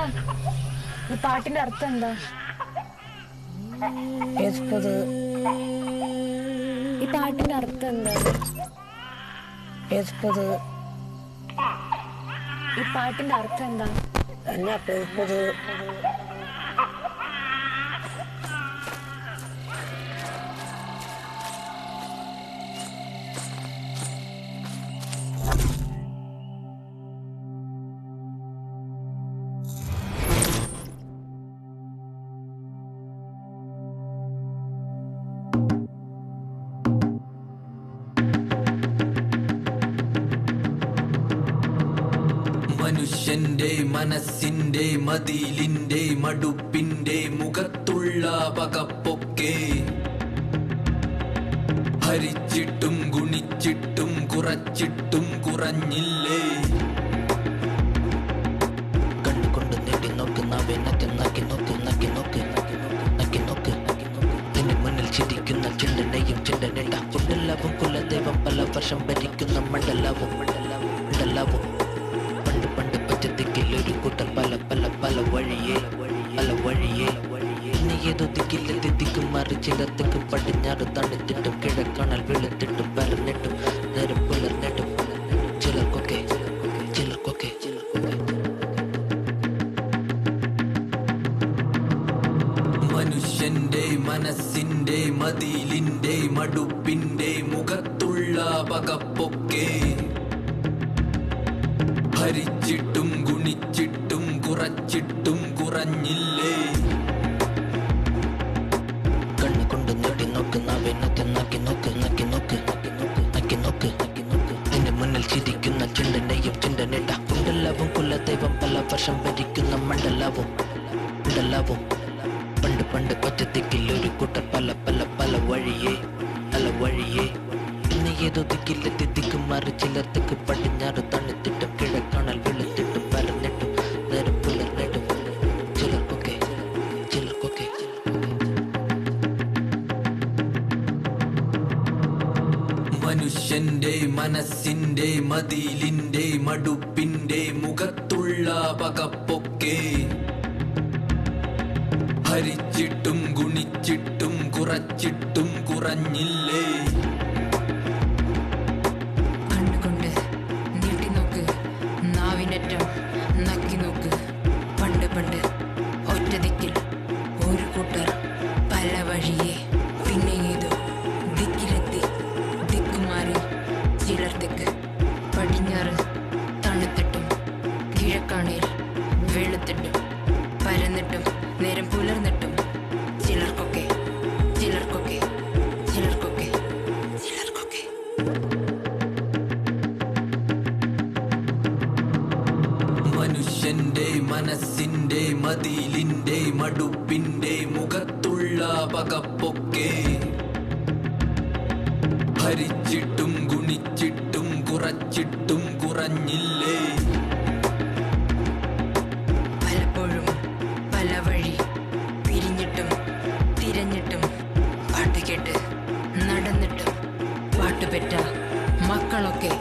ഈ പാട്ടിന്റെ അർത്ഥം എന്താ? ഈ പാട്ടിന്റെ അർത്ഥം എന്താ? ഈ പാട്ടിന്റെ അർത്ഥം എന്താ? മനുഷ്യന്റെ മനസ്സിന്റെ മതിലിന്റെ മടുപ്പിന്റെ മുഖത്തുള്ള പകപ്പൊക്കെ ഹരിച്ചിട്ടും ഗുണിച്ചിട്ടും കുറച്ചിട്ടും കുറഞ്ഞില്ലേ? കണ്ണുകൊണ്ട് നീട്ടി നോക്ക് നാവെ നക്കി നക്കി നോക്ക് നക്കി നോക്ക് നക്കി നോക്ക് നിന്റെ മുന്നിൽ ചിരിക്കുന്ന ചിണ്ടനെയും ചിണ്ടനെണ്ട കുണ്ടലാവും കുലദേവം പല വർഷം ഭരിക്കുന്ന മണ്ഡലാവും മണ്ഡലാവും പണ്ട് പണ്ട് പച്ചത്തിക്കിലൊരു കൂട്ടം പല പല പല വഴിയേ പല വഴിയേ ഇനി ഏതോ ദിക്കിലെത്തി ദിക്കും മാറി ചിലത്തേക്ക് പടിഞ്ഞാറ് തണിച്ചിട്ടും കിഴക്കാണൽ വെളുത്തിട്ടും പരന്നിട്ടും നേരം പുലർന്നിട്ടും ചിലർക്കൊക്കെ ചിലർക്കൊക്കെ മനുഷ്യന്റെ മനസ്സിന്റെ മതിലിന്റെ മടുപ്പിന്റെ മുഖത്തുള്ള പകപ്പൊക്കെ ഹരിച്ചിട്ടും ഗുണിച്ചിട്ടും കുറച്ചിട്ടും കുറഞ്ഞില്ലേ? കണ്ണുകൊണ്ട് നീട്ടി നോക്ക് നാവെ നക്കി നക്കി നോക്ക് നക്കി നോക്ക് നക്കി നോക്ക് നിന്റെ മുന്നിൽ ചിരിക്കുന്ന ചിണ്ടനെയും ചിണ്ടനെട്ട കുണ്ടലാവും കുലദൈവം പല വർഷം ഭരിക്കുന്ന മണ്ഡലാവും മണ്ഡലാവും പണ്ട് പണ്ട് പച്ചത്തിക്കിലൊരു കൂട്ടർ പല പല പല വഴിയേ പല വഴിയേ ഇന്ന് ഏതോ ദിക്കിലെത്തി ദിക്കും മാറി ചിലർത്തേക്ക് പടിഞ്ഞാറ് തണിത്തിട്ടും കിഴക്കാണൽ വെളുത്തിട്ടും പരന്നിട്ടും നേരം പുലർന്നിട്ടും ചിലർക്കൊക്കെ ചിലർക്കൊക്കെ മനുഷ്യന്റെ മനസ്സിന്റെ മതിലിന്റെ മടുപ്പിന്റെ മുഖത്തുള്ള പകപ്പൊക്കെ ഹരിച്ചിട്ടും ഗുണിച്ചിട്ടും കുറച്ചിട്ടും കുറഞ്ഞില്ലേ? കണ്ണുകൊണ്ട് നീട്ടി നോക്ക് നാവിനറ്റം നക്കി നോക്ക് പണ്ട് പണ്ട് ഒറ്റ ദിക്കിൽ ഒരു കൂട്ടർ പല വഴിയെ പിന്നെ ഏതോ ദിക്കിലെത്തി ദിക്കുമാറി ചിലർത്തേക്ക് പടിഞ്ഞാറ് തണുത്തിട്ടും കിഴക്കാണേൽ വെളുത്തിട്ടും പരന്നിട്ടും നേരം പുലർന്നിട്ടും ചിലർക്കൊക്കെ ചിലർക്കൊക്കെ ചിലർക്കൊക്കെ ചിലർക്കൊക്കെ മനുഷ്യന്റെ മനസ്സിന്റെ മതിലിന്റെ മടുപ്പിന്റെ മുഖത്തുള്ള പകപ്പൊക്കെ ഹരിച്ചിട്ടും ഗുണിച്ചിട്ടും കുറച്ചിട്ടും കുറഞ്ഞില്ലേ? പലപ്പോഴും പല വഴി പിരിഞ്ഞിട്ടും തിരഞ്ഞിട്ടും പാട്ട് കേട്ട് നടന്നിട്ടും പാട്ടുപെറ്റ മക്കളൊക്കെ